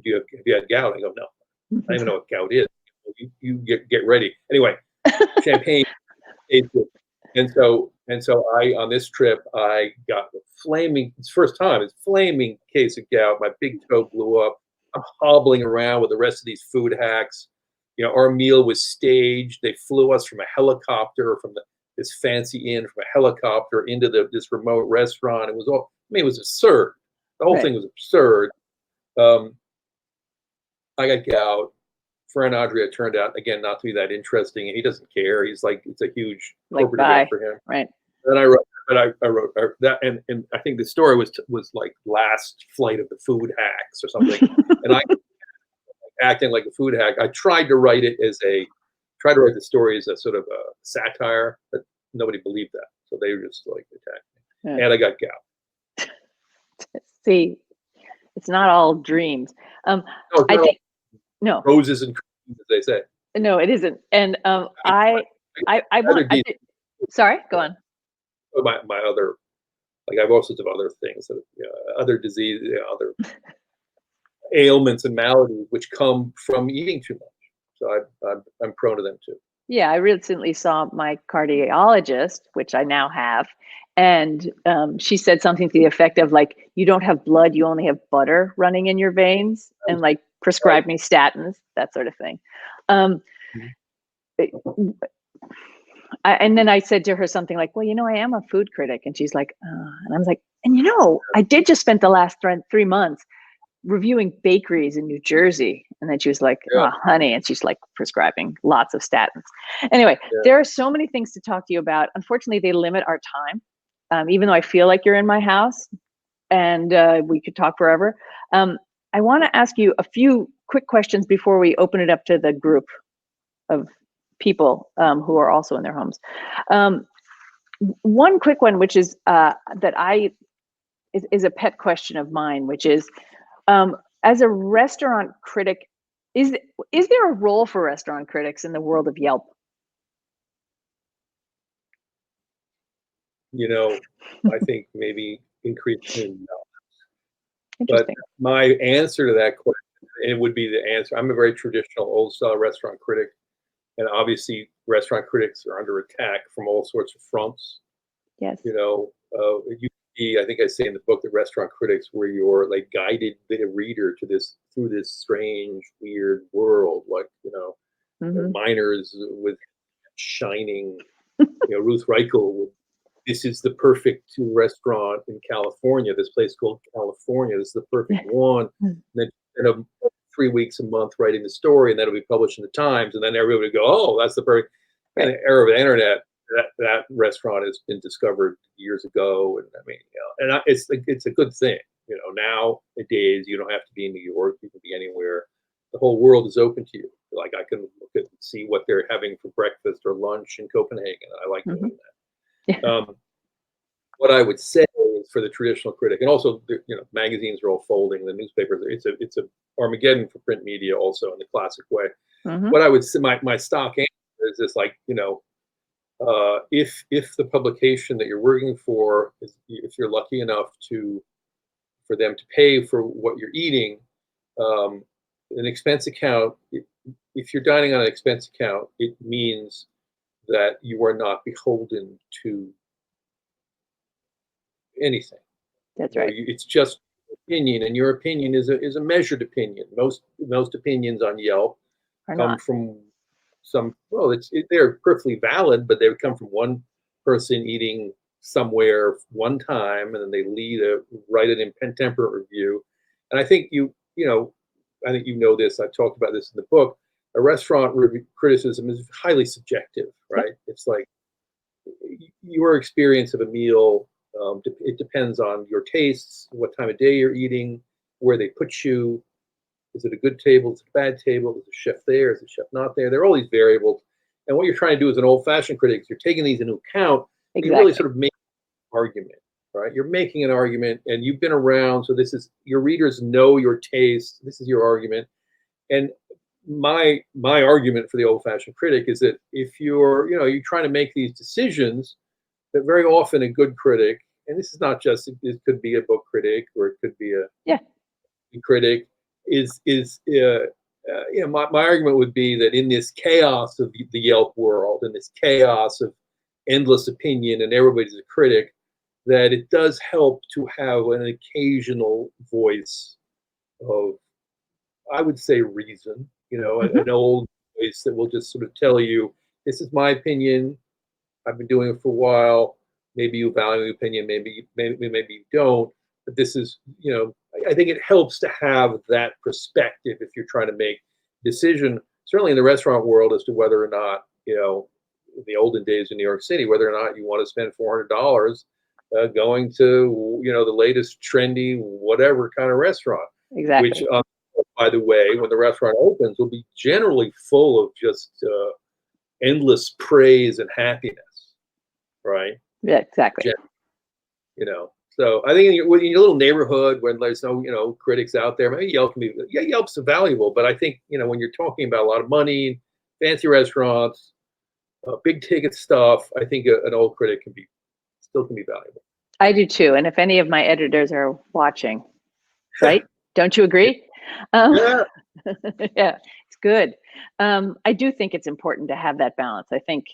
you had gout? I go, no, I don't even know what gout is. You get ready. Anyway, champagne. And so I, on this trip, I got it's first time, it's flaming case of gout. My big toe blew up. I'm hobbling around with the rest of these food hacks. Our meal was staged. They flew us from a helicopter from this fancy inn, from a helicopter into this remote restaurant. It was it was absurd. The whole thing was absurd. I got gout. Friend Andrea turned out, again, not to be that interesting, and he doesn't care. He's like, it's a huge corporate event for him. Right. And I wrote that, and I think the story was like last flight of the food hacks or something. And I, acting like a food hack, I tried to write the story as a sort of a satire, but nobody believed that. So they were just like attacked me. Yeah. And I got gout. See, it's not all dreams. I think no roses and creams, as they say. No, it isn't. And sorry, go on. My other, like, I have all sorts of other things, other disease, other ailments and maladies which come from eating too much. So I'm prone to them too. Yeah, I recently saw my cardiologist, which I now have, and she said something to the effect of, like, you don't have blood, you only have butter running in your veins, and like prescribed me statins, that sort of thing. And then I said to her something like, well, I am a food critic. And she's like, and I was like, and I did just spend the last 3 months reviewing bakeries in New Jersey. And then she was like, oh, honey. And she's like prescribing lots of statins. Anyway, there are so many things to talk to you about. Unfortunately, they limit our time, even though I feel like you're in my house and we could talk forever. I want to ask you a few quick questions before we open it up to the group of people who are also in their homes. One quick one, which is is a pet question of mine, which is, as a restaurant critic, is there a role for restaurant critics in the world of Yelp? I think maybe increasingly no. But my answer to that question, and it would be the answer, I'm a very traditional old style restaurant critic. And obviously restaurant critics are under attack from all sorts of fronts. Yes. I think I say in the book that restaurant critics were your, like, guided the reader through this strange, weird world, like, miners with shining, Ruth Reichel with, this is the perfect restaurant in California, this place called California, this is the perfect one. And then 3 weeks a month writing the story, and then it'll be published in the Times, and then everybody would go, oh, that's the perfect. In the era of the internet, that restaurant has been discovered years ago, and I mean, and it's a good thing. Nowadays you don't have to be in New York; you can be anywhere. The whole world is open to you. Like, I can look at and see what they're having for breakfast or lunch in Copenhagen. I like doing that. Yeah. What I would say is, for the traditional critic, and also magazines are all folding, the newspapers, it's a Armageddon for print media, also in the classic way. What I would say, my stock answer is this, like, if the publication that you're working for is, if you're lucky enough for them to pay for what you're eating, an expense account, if you're dining on an expense account, it means that you are not beholden to anything. That's right. It's just opinion, and your opinion is a measured opinion. Most opinions on Yelp come from they're perfectly valid, but they would come from one person eating somewhere one time, and then they write an intemperate review. And I think I think this. I've talked about this in the book. A restaurant criticism is highly subjective, right? It's like your experience of a meal. It depends on your tastes, what time of day you're eating, where they put you. Is it a good table? Is it a bad table? Is the chef there? Is the chef not there? There are all these variables. And what you're trying to do as an old-fashioned critic is you're taking these into account. You really sort of make an argument. right? You're making an argument, and you've been around, so this is your readers know your taste. This is your argument, and my argument for the old-fashioned critic is that if you're trying to make these decisions, that very often a good critic, and this is not just, it could be a book critic or it could be a critic, my argument would be that in this chaos of the Yelp world, in this chaos of endless opinion and everybody's a critic, that it does help to have an occasional voice of, I would say, reason, an old voice that will just sort of tell you, this is my opinion. I've been doing it for a while. Maybe you value the opinion, maybe you don't. But this is, I think it helps to have that perspective if you're trying to make a decision, certainly in the restaurant world, as to whether or not, in the olden days in New York City, whether or not you want to spend $400 going to, the latest trendy, whatever kind of restaurant. Exactly. Which, by the way, when the restaurant opens, will be generally full of just endless praise and happiness, right? Yeah, exactly. So I think in your little neighborhood, when there's no, critics out there, maybe Yelp can be, Yelp's valuable, but I think, when you're talking about a lot of money, fancy restaurants, big ticket stuff, I think an old critic still can be valuable. I do too. And if any of my editors are watching, right? Don't you agree? Yeah. Yeah, it's good. I do think it's important to have that balance. I think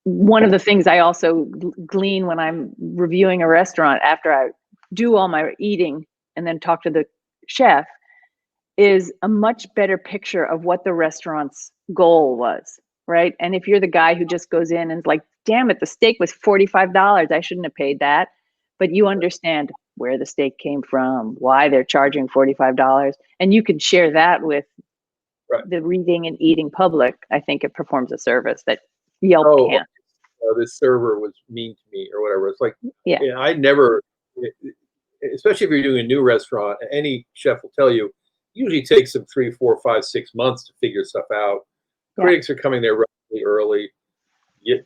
one of the things I also glean when I'm reviewing a restaurant after I do all my eating and then talk to the chef is a much better picture of what the restaurant's goal was, right? And if you're the guy who just goes in and is like, damn it, the steak was $45. I shouldn't have paid that. But you understand where the steak came from, why they're charging $45. And you can share that with the reading and eating public. I think it performs a service that Yelp can't. This server was mean to me or whatever. It's like, I never, especially if you're doing a new restaurant, any chef will tell you, usually takes them 3, 4, 5, 6 months to figure stuff out. Critics are coming there relatively early.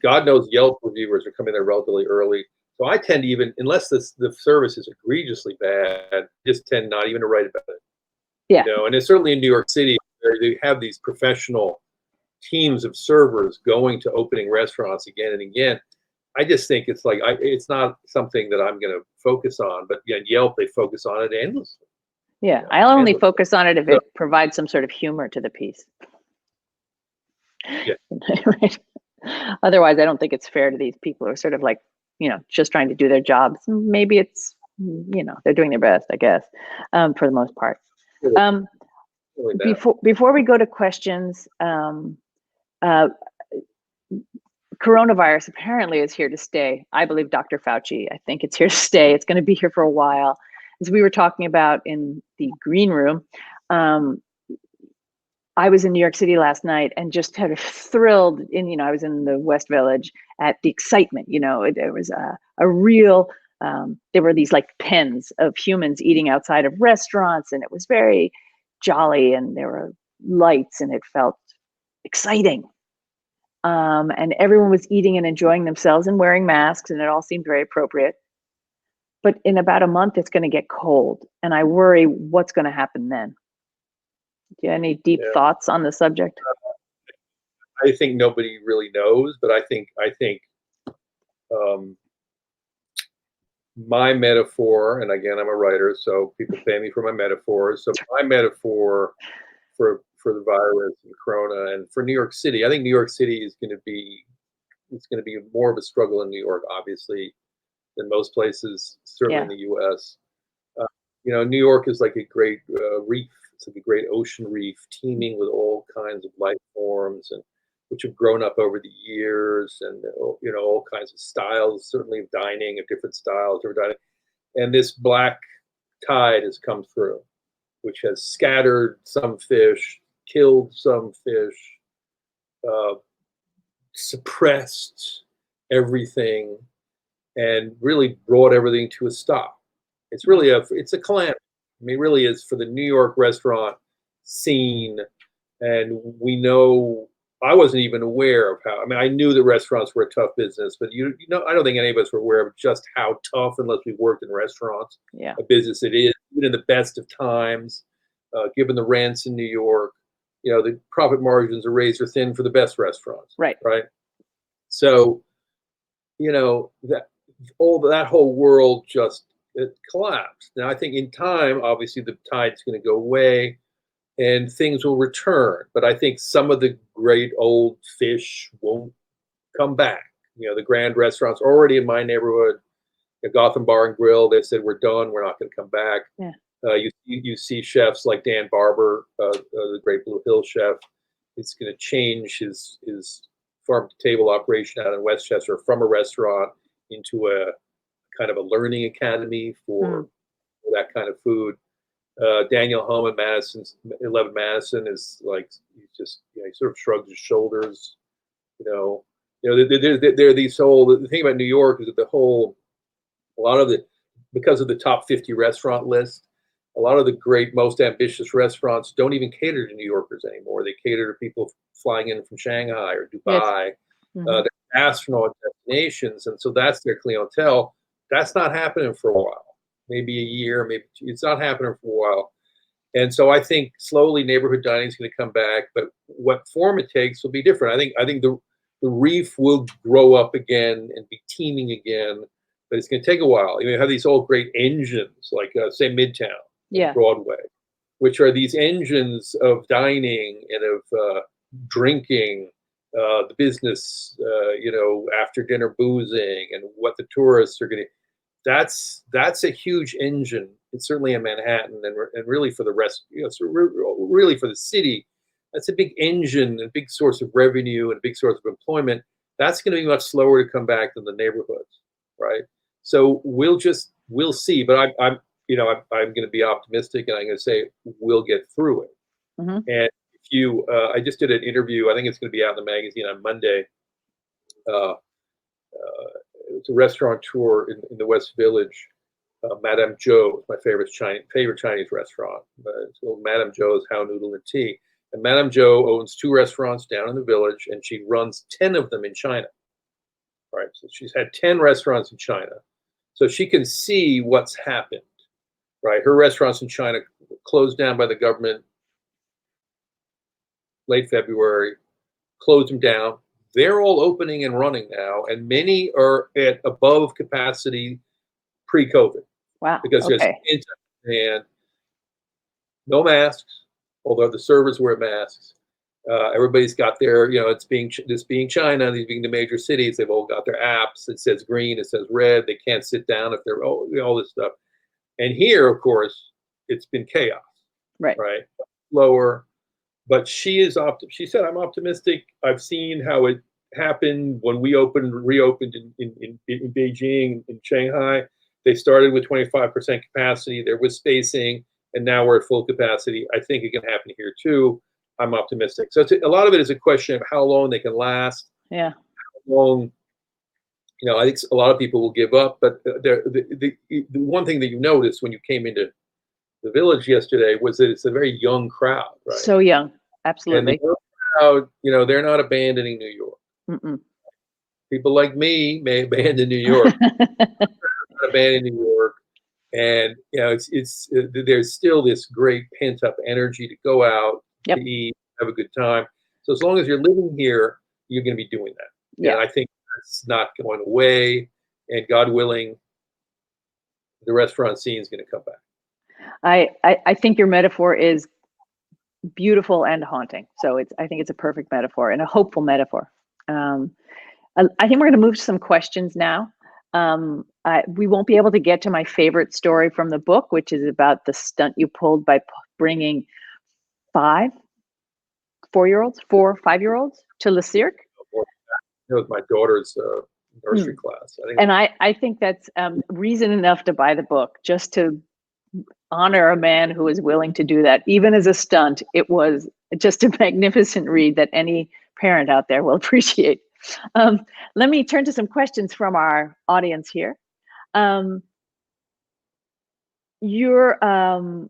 God knows Yelp reviewers are coming there relatively early. So I tend to, even, unless the service is egregiously bad, just tend not even to write about it. Yeah. And it's certainly in New York City, where they have these professional teams of servers going to opening restaurants again and again. I just think it's like, it's not something that I'm going to focus on, but Yelp, they focus on it endlessly. Yeah, I'll only focus on it if it provides some sort of humor to the piece. Yeah. Right. Otherwise, I don't think it's fair to these people who are sort of like, just trying to do their jobs. Maybe it's, they're doing their best, I guess, for the most part. Before we go to questions, coronavirus apparently is here to stay. I believe Dr. Fauci. I think it's here to stay. It's going to be here for a while. As we were talking about in the green room, I was in New York City last night and just kind of thrilled I was in the West Village at the excitement. There was a real, there were these like pens of humans eating outside of restaurants, and it was very jolly, and there were lights, and it felt exciting. And everyone was eating and enjoying themselves and wearing masks, and it all seemed very appropriate. But in about a month, it's going to get cold, and I worry what's going to happen then. Do you have any deep thoughts on the subject? I think nobody really knows, but I think my metaphor, and again, I'm a writer, so people pay me for my metaphors. So my metaphor for the virus and Corona, and for New York City, I think New York City is going to be more of a struggle in New York, obviously, than most places, certainly in the U.S. New York is like a great reef. It's like a great ocean reef, teeming with all kinds of life forms, and which have grown up over the years, and all kinds of styles, certainly of dining, of different styles of dining. And this black tide has come through, which has scattered some fish, killed some fish, suppressed everything, and really brought everything to a stop. It's a calamity. I mean, it really is for the New York restaurant scene. And we know I wasn't even aware of how. I mean, I knew that restaurants were a tough business, but you know, I don't think any of us were aware of just how tough, unless we worked in restaurants, Yeah. a business it is, even in the best of times. Given the rents in New York, you know, the profit margins are razor thin for the best restaurants. Right. Right. So, you know, that whole world just it collapsed. Now, I think in time, obviously, the tide's going to go away and things will return. But I think some of the great old fish won't come back. You know, the grand restaurants already in my neighborhood, the Gotham Bar and Grill, they said, we're done. We're not going to come back. Yeah. You see chefs like Dan Barber, the great Blue Hill chef. It's going to change his farm to table operation out in Westchester from a restaurant into a kind of a learning academy for that kind of food. Daniel Home at 11 Madison is like, he just, you know, he sort of shrugs his shoulders. There are these the thing about New York is that a lot of because of the top 50 restaurant list, a lot of the great, most ambitious restaurants don't even cater to New Yorkers anymore. They cater to people flying in from Shanghai or Dubai. Yes. They're astronaut destinations, and so that's their clientele. That's not happening for a while. Maybe a year, maybe it's not happening for a while. And so I think slowly neighborhood dining is going to come back, but what form it takes will be different. I think the reef will grow up again and be teeming again, but it's going to take a while. You have these old great engines, like say Midtown, Broadway, which are these engines of dining and of drinking, the business, after dinner boozing, and what the tourists are going to. That's a huge engine. It's certainly in Manhattan, and really for the rest, really for the city, that's a big engine and big source of revenue and a big source of employment. That's going to be much slower to come back than the neighborhoods, right? So we'll see. But I'm going to be optimistic, and I'm going to say we'll get through it. Mm-hmm. And I just did an interview. I think it's going to be out in the magazine on Monday. It's a restaurateur in the West Village, Madame Joe's, my favorite Chinese restaurant. It's called Madame Joe's How Noodle and Tea. And Madame Joe owns 2 restaurants down in the village, and she runs 10 of them in China. Right, so she's had 10 restaurants in China, so she can see what's happened. Right, her restaurants in China closed down by the government late February, closed them down. They're all opening and running now, and many are at above capacity pre-COVID. Wow. Because there's and no masks, although the servers wear masks. Everybody's got their, this being China, these being the major cities, they've all got their apps. It says green, it says red. They can't sit down if they're all this stuff. And here, of course, it's been chaos. Right. Lower. But she said, I'm optimistic. I've seen how it happened when we reopened in Beijing, in Shanghai. They started with 25% capacity. There was spacing, and now we're at full capacity. I think it can happen here too. I'm optimistic. So a lot of it is a question of how long they can last. Yeah. How long, I think a lot of people will give up. But the one thing that you noticed when you came into the village yesterday was that it's a very young crowd, right? So young, absolutely. And the young crowd, they're not abandoning New York. Mm-mm. People like me may abandon New York. Not abandon New York, and it's there's still this great pent up energy to go out, to eat, have a good time. So as long as you're living here, you're going to be doing that. Yeah. And I think that's not going away. And God willing, the restaurant scene is going to come back. I think your metaphor is beautiful and haunting. So I think it's a perfect metaphor and a hopeful metaphor. I think we're going to move to some questions now. We won't be able to get to my favorite story from the book, which is about the stunt you pulled by bringing 5-year-olds to Le Cirque. It was my daughter's nursery class. I think that's reason enough to buy the book, just to honor a man who is willing to do that. Even as a stunt, it was just a magnificent read that any parent out there will appreciate. Let me turn to some questions from our audience here. Your own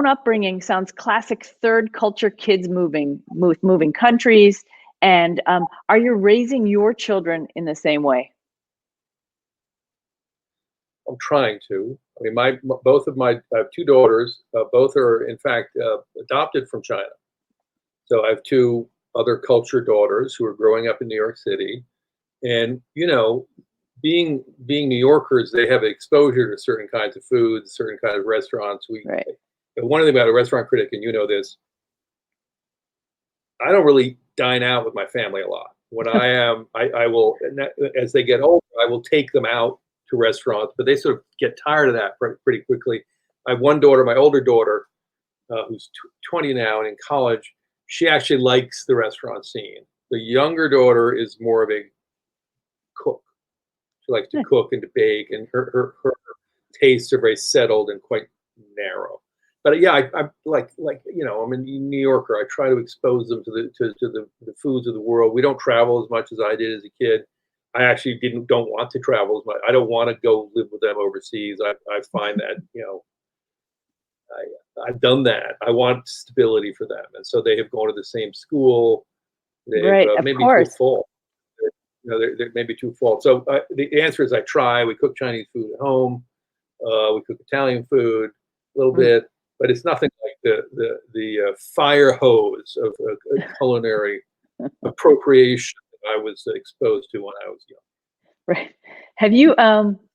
upbringing sounds classic third culture kids moving countries And are you raising your children in the same way? I'm trying to. I mean, I have two daughters. Both are, in fact, adopted from China. So I have two other culture daughters who are growing up in New York City. And, being New Yorkers, they have exposure to certain kinds of foods, certain kinds of restaurants. Right. One thing about a restaurant critic, and you know this, I don't really dine out with my family a lot. When I am, I will, as they get older, I will take them out to restaurants, but they sort of get tired of that pretty quickly. I have one daughter, my older daughter, who's 20 now and in college. She actually likes the restaurant scene. The younger daughter is more of a cook. She likes to cook and to bake, and her tastes are very settled and quite narrow. But yeah, I'm I'm a New Yorker. I try to expose them to the foods of the world. We don't travel as much as I did as a kid. I actually don't want to travel as much. I don't want to go live with them overseas. I find that I've done that. I want stability for them, and so they have gone to the same school. They've Right, of maybe course. too full. They're maybe too full. So the answer is I try. We cook Chinese food at home. We cook Italian food a little bit, but it's nothing like the fire hose of culinary appropriation that I was exposed to when I was young. Right. Have you,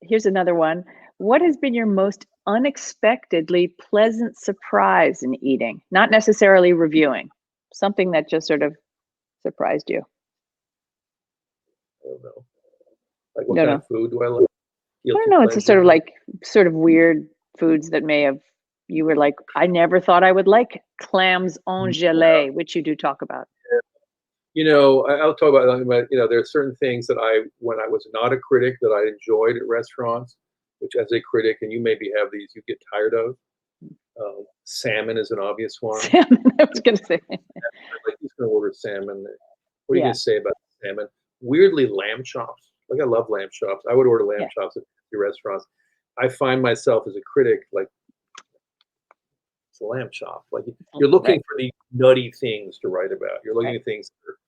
here's another one. What has been your most unexpectedly pleasant surprise in eating? Not necessarily reviewing, something that just sort of surprised you. I don't know. Like what No, kind no. of food do I like? I don't know. It's just sort of like weird foods that may have, you were like, I never thought I would like clams en gelée, which you do talk about. I'll talk about, there are certain things that when I was not a critic, that I enjoyed at restaurants, which as a critic, and you maybe have these, you get tired of. Salmon is an obvious one. Salmon, I was going to say. Like, who's going to order salmon? What are you Yeah. going to say about salmon? Weirdly, lamb chops. Like, I love lamb chops. I would order lamb chops at restaurants. I find myself as a critic, like, it's a lamb chop. Like, you're looking for the nutty things to write about. You're looking at things that are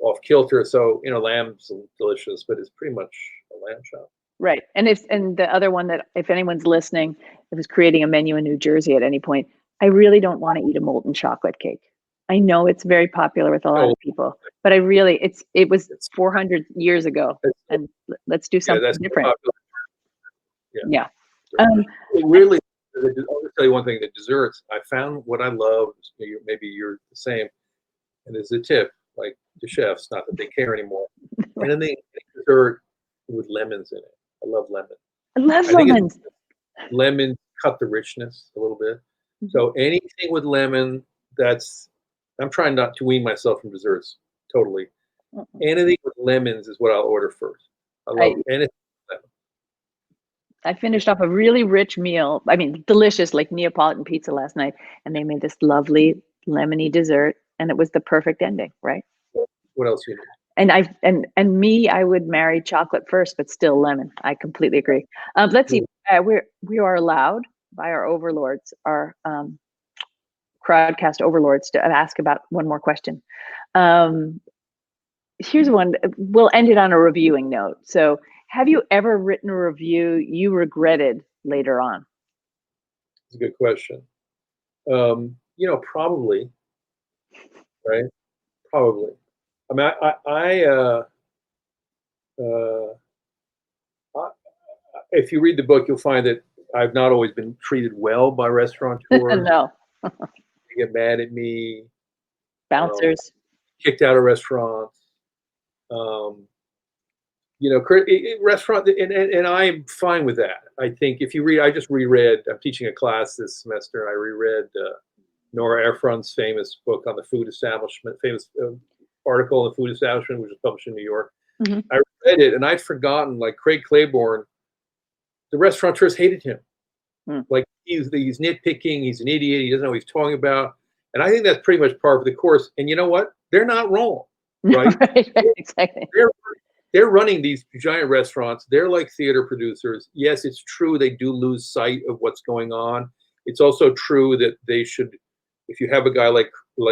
off kilter. So, lamb's delicious, but it's pretty much a lamb chop. Right. And the other one that, if anyone's listening, if was creating a menu in New Jersey at any point, I really don't want to eat a molten chocolate cake. I know it's very popular with a lot of people, but it was 400 years ago, and let's do something different. Yeah. Weirdly, I'll just tell you one thing, the desserts, I found what I love, maybe you're the same, and there's a tip, like the chefs, not that they care anymore. Anything dessert with lemons in it. I love lemon. I love lemons. Lemon cut the richness a little bit. Mm-hmm. So anything with lemon, I'm trying not to wean myself from desserts totally. Mm-hmm. Anything with lemons is what I'll order first. I love anything with lemon. I finished off a really rich meal. I mean, delicious, like Neapolitan pizza last night, and they made this lovely lemony dessert, and it was the perfect ending, right? What else you need? And I would marry chocolate first, but still lemon. I completely agree. Let's see. We are allowed by our overlords, our crowdcast overlords, to ask about one more question. Here's one. We'll end it on a reviewing note. So, have you ever written a review you regretted later on? It's a good question. Probably. Right? Probably. I mean, if you read the book, you'll find that I've not always been treated well by restaurateurs. No. They get mad at me. Bouncers. Kicked out of restaurants. Restaurant, and I'm fine with that. I think if you read, I just reread, I'm teaching a class this semester, and I reread Nora Ephron's famous book on the food establishment, famous article on the food establishment, which was published in New York. Mm-hmm. I read it, and I'd forgotten, like Craig Claiborne, the restaurateurs hated him. Like he's nitpicking, he's an idiot, he doesn't know what he's talking about. And I think that's pretty much par for the course. And you know what? They're not wrong, right? Right, exactly. They're running these giant restaurants. They're like theater producers. Yes, it's true they do lose sight of what's going on. It's also true that they should, if you have a guy like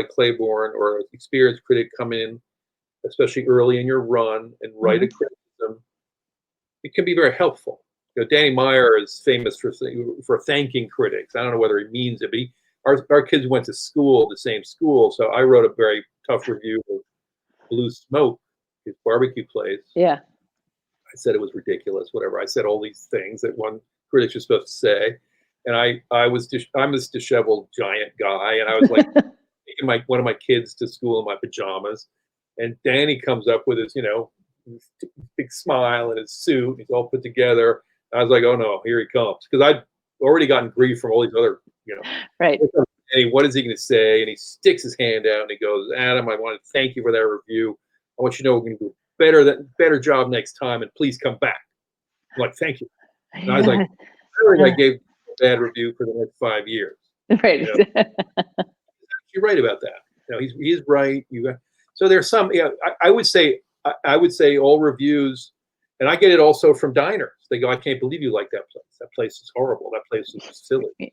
Claiborne or an experienced critic come in, especially early in your run, and write a criticism, it can be very helpful. Danny Meyer is famous for thanking critics. I don't know whether he means it, but our kids went to school, the same school, so I wrote a very tough review of Blue Smoke, his barbecue place. Yeah. I said it was ridiculous, whatever. I said all these things that one critics are supposed to say, and I'm this disheveled giant guy, and I was like taking one of my kids to school in my pajamas, and Danny comes up with his, big smile and his suit. He's all put together. I was like, oh no, here he comes, because I'd already gotten grief from all these other, Right. And what is he going to say? And he sticks his hand out and he goes, Adam, I want to thank you for that review. I want you to know we're going to do better job next time, and please come back. I'm like, thank you. And I was like, I gave a bad review for the next 5 years. Right. You're right about that. He's right. So there's some. I would say all reviews, and I get it also from diners. They go, I can't believe you like that place. That place is horrible. That place is silly. And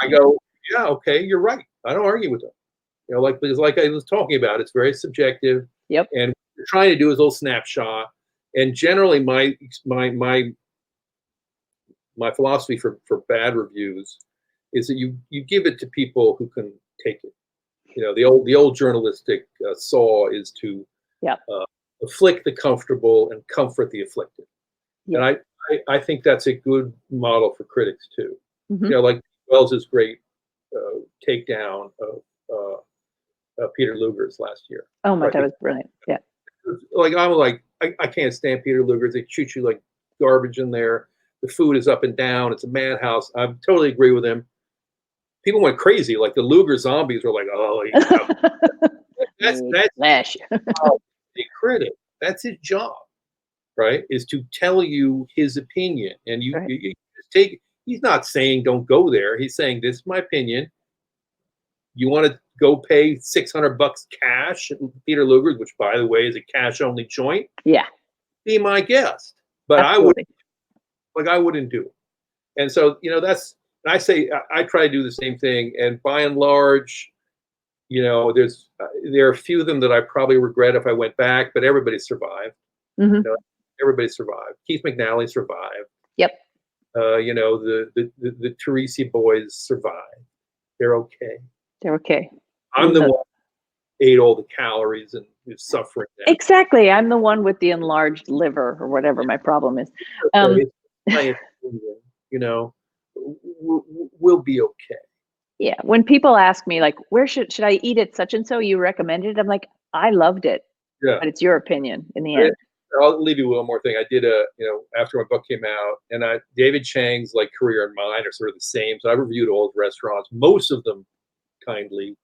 I go, yeah, okay, you're right. I don't argue with them. Because like I was talking about, it's very subjective. Yep. And what we're trying to do is a little snapshot. And generally, my philosophy for bad reviews is that you give it to people who can take it. The old journalistic saw is to afflict the comfortable and comfort the afflicted. Yep. And I think that's a good model for critics too. Like Wells's great takedown of Peter Luger's last year. Oh my, that was brilliant. Yeah. I can't stand Peter Luger's. They treat you like garbage in there. The food is up and down. It's a madhouse. I totally agree with him. People went crazy. Like the Luger zombies were like, oh, that's a critic. That's his job, right? Is to tell you his opinion, and you just take. He's not saying don't go there. He's saying this is my opinion. You want to go pay $600 cash at Peter Luger's, which by the way is a cash only joint. Yeah, be my guest, but absolutely. I wouldn't do it. And so I say I try to do the same thing. And by and large, there are a few of them that I probably regret if I went back, but everybody survived. Mm-hmm. Everybody survived. Keith McNally survived. Yep. The Teresi boys survived. They're okay. They're okay. I'm the one who ate all the calories and is suffering now. Exactly. I'm the one with the enlarged liver or whatever my problem is. We'll be okay. Yeah. When people ask me like, where should I eat it such and so, you recommended it? I'm like, I loved it. Yeah. But it's your opinion in the end. I'll leave you with one more thing. I did after my book came out, and David Chang's career and mine are sort of the same. So I reviewed all his restaurants, most of them kindly.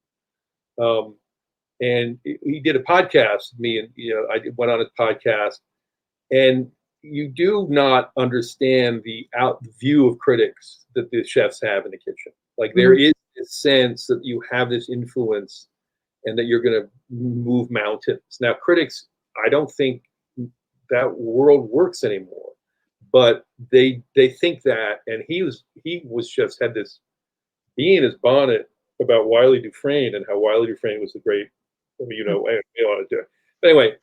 And he did a podcast with me, and I went on his podcast, and you do not understand the view of critics that the chefs have in the kitchen. There is this sense that you have this influence, and that you're going to move mountains. Now, critics, I don't think that world works anymore, but they think that, and he was just had this bee in his bonnet about Wiley Dufresne and how Wiley Dufresne was the great, we ought to do it. But anyway,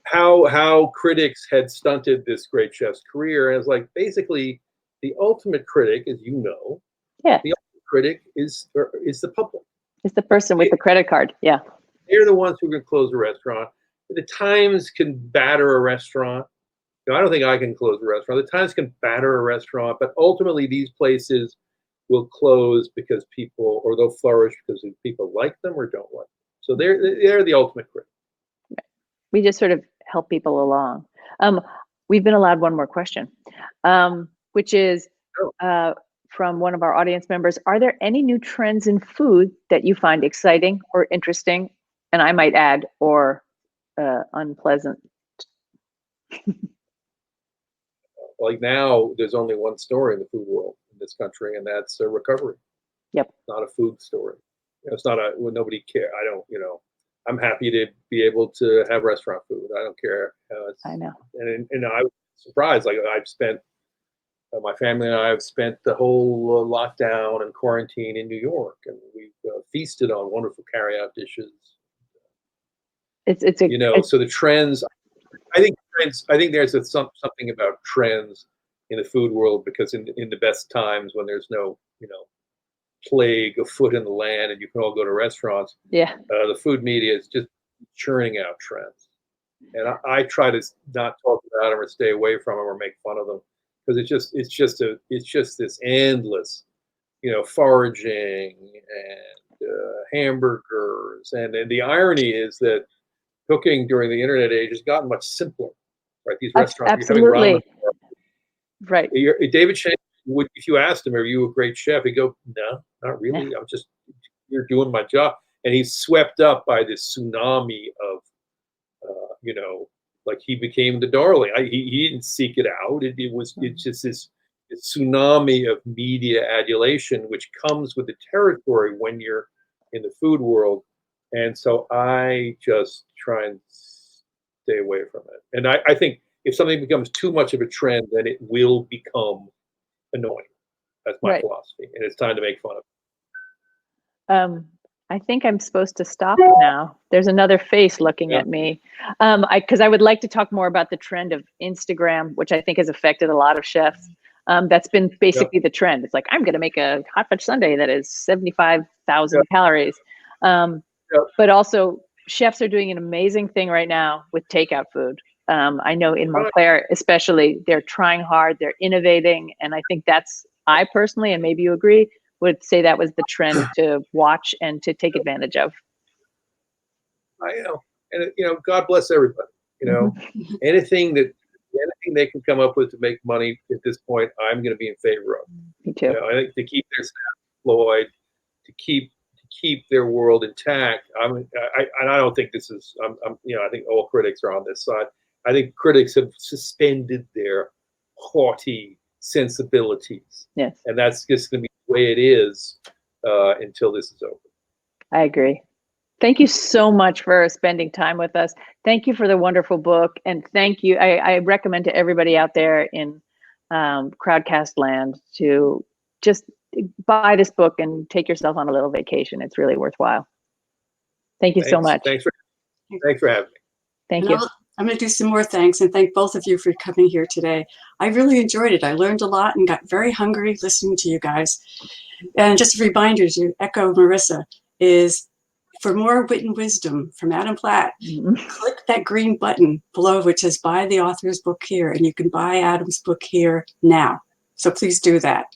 how critics had stunted this great chef's career. And it's basically the ultimate critic, as you know, the ultimate critic is the public. It's the person with the credit card. Yeah. They're the ones who are going to close a restaurant. The Times can batter a restaurant. I don't think I can close a restaurant. The Times can batter a restaurant, but ultimately these places will close because people, or they'll flourish because people like them or don't like them. So they're the ultimate critic. We just sort of help people along. We've been allowed one more question, which is from one of our audience members. Are there any new trends in food that you find exciting or interesting? And I might add, or unpleasant. Now, there's only one story in the food world in this country, and that's a recovery. Yep. It's not a food story. It's not nobody care. I don't. I'm happy to be able to have restaurant food. I don't care. I know. And I was surprised. I've spent my family and I have spent the whole lockdown and quarantine in New York, and we've feasted on wonderful carryout dishes. It's so the trends, I think there's something about trends in the food world, because in the best times, when there's no, plague afoot in the land and you can all go to restaurants, the food media is just churning out trends. And I try to not talk about them or stay away from them or make fun of them, because it's just this endless, foraging and hamburgers. And the irony is that cooking during the internet age has gotten much simpler, right? These restaurants, absolutely. You're having ramen, right. David Shank, if you asked him, "Are you a great chef?" He'd go, "No, not really. You're doing my job." And he's swept up by this tsunami of, like he became the darling. He didn't seek it out. It's just this tsunami of media adulation, which comes with the territory when you're in the food world. And so I just try and stay away from it. And I think if something becomes too much of a trend, then it will become annoying. That's my philosophy, and it's time to make fun of it. I think I'm supposed to stop now. There's another face looking at me. Because I would like to talk more about the trend of Instagram, which I think has affected a lot of chefs. That's been basically the trend. It's like, I'm going to make a hot fudge sundae that is 75,000 calories. But also, chefs are doing an amazing thing right now with takeout food. I know in Montclair, especially, they're trying hard, they're innovating. And I think I personally, and maybe you agree, would say that was the trend to watch and to take advantage of. I know. And, God bless everybody. Anything they can come up with to make money at this point, I'm going to be in favor of. Me too. I think to keep their staff employed, to keep their world intact. I don't think this is. I think all critics are on this side. I think critics have suspended their haughty sensibilities. Yes. And that's just going to be the way it is until this is over. I agree. Thank you so much for spending time with us. Thank you for the wonderful book. And thank you. I recommend to everybody out there in Crowdcast land to just buy this book and take yourself on a little vacation. It's really worthwhile. Thank you so much. Thanks for having me. Thank you. I'm going to do some more thanks and thank both of you for coming here today. I really enjoyed it. I learned a lot and got very hungry listening to you guys. And just a reminder to echo Marissa is, for more wit and wisdom from Adam Platt, click that green button below which says buy the author's book here, and you can buy Adam's book here now. So please do that.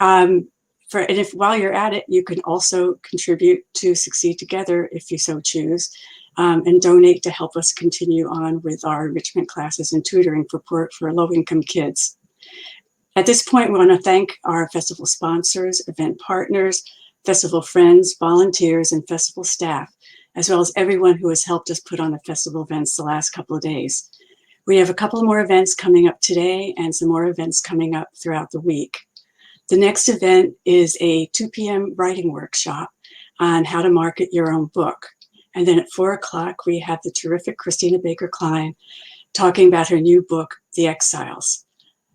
And if while you're at it, you can also contribute to Succeed Together if you so choose, and donate to help us continue on with our enrichment classes and tutoring for low-income kids. At this point, we want to thank our festival sponsors, event partners, festival friends, volunteers, and festival staff, as well as everyone who has helped us put on the festival events the last couple of days. We have a couple more events coming up today and some more events coming up throughout the week. The next event is a 2 p.m. writing workshop on how to market your own book. And then at 4 o'clock, we have the terrific Christina Baker-Klein talking about her new book, The Exiles.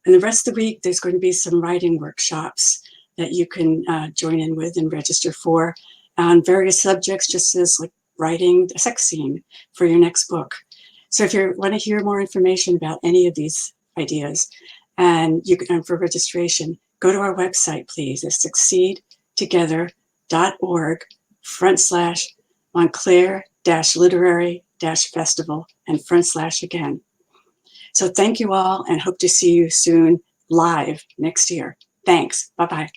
And the rest of the week, there's going to be some writing workshops that you can join in with and register for on various subjects, just as like writing a sex scene for your next book. So if you want to hear more information about any of these ideas, and you can, for registration, go to our website, please. It's succeedtogether.org/Montclair-literary-festival and / again. So thank you all and hope to see you soon live next year. Thanks. Bye-bye.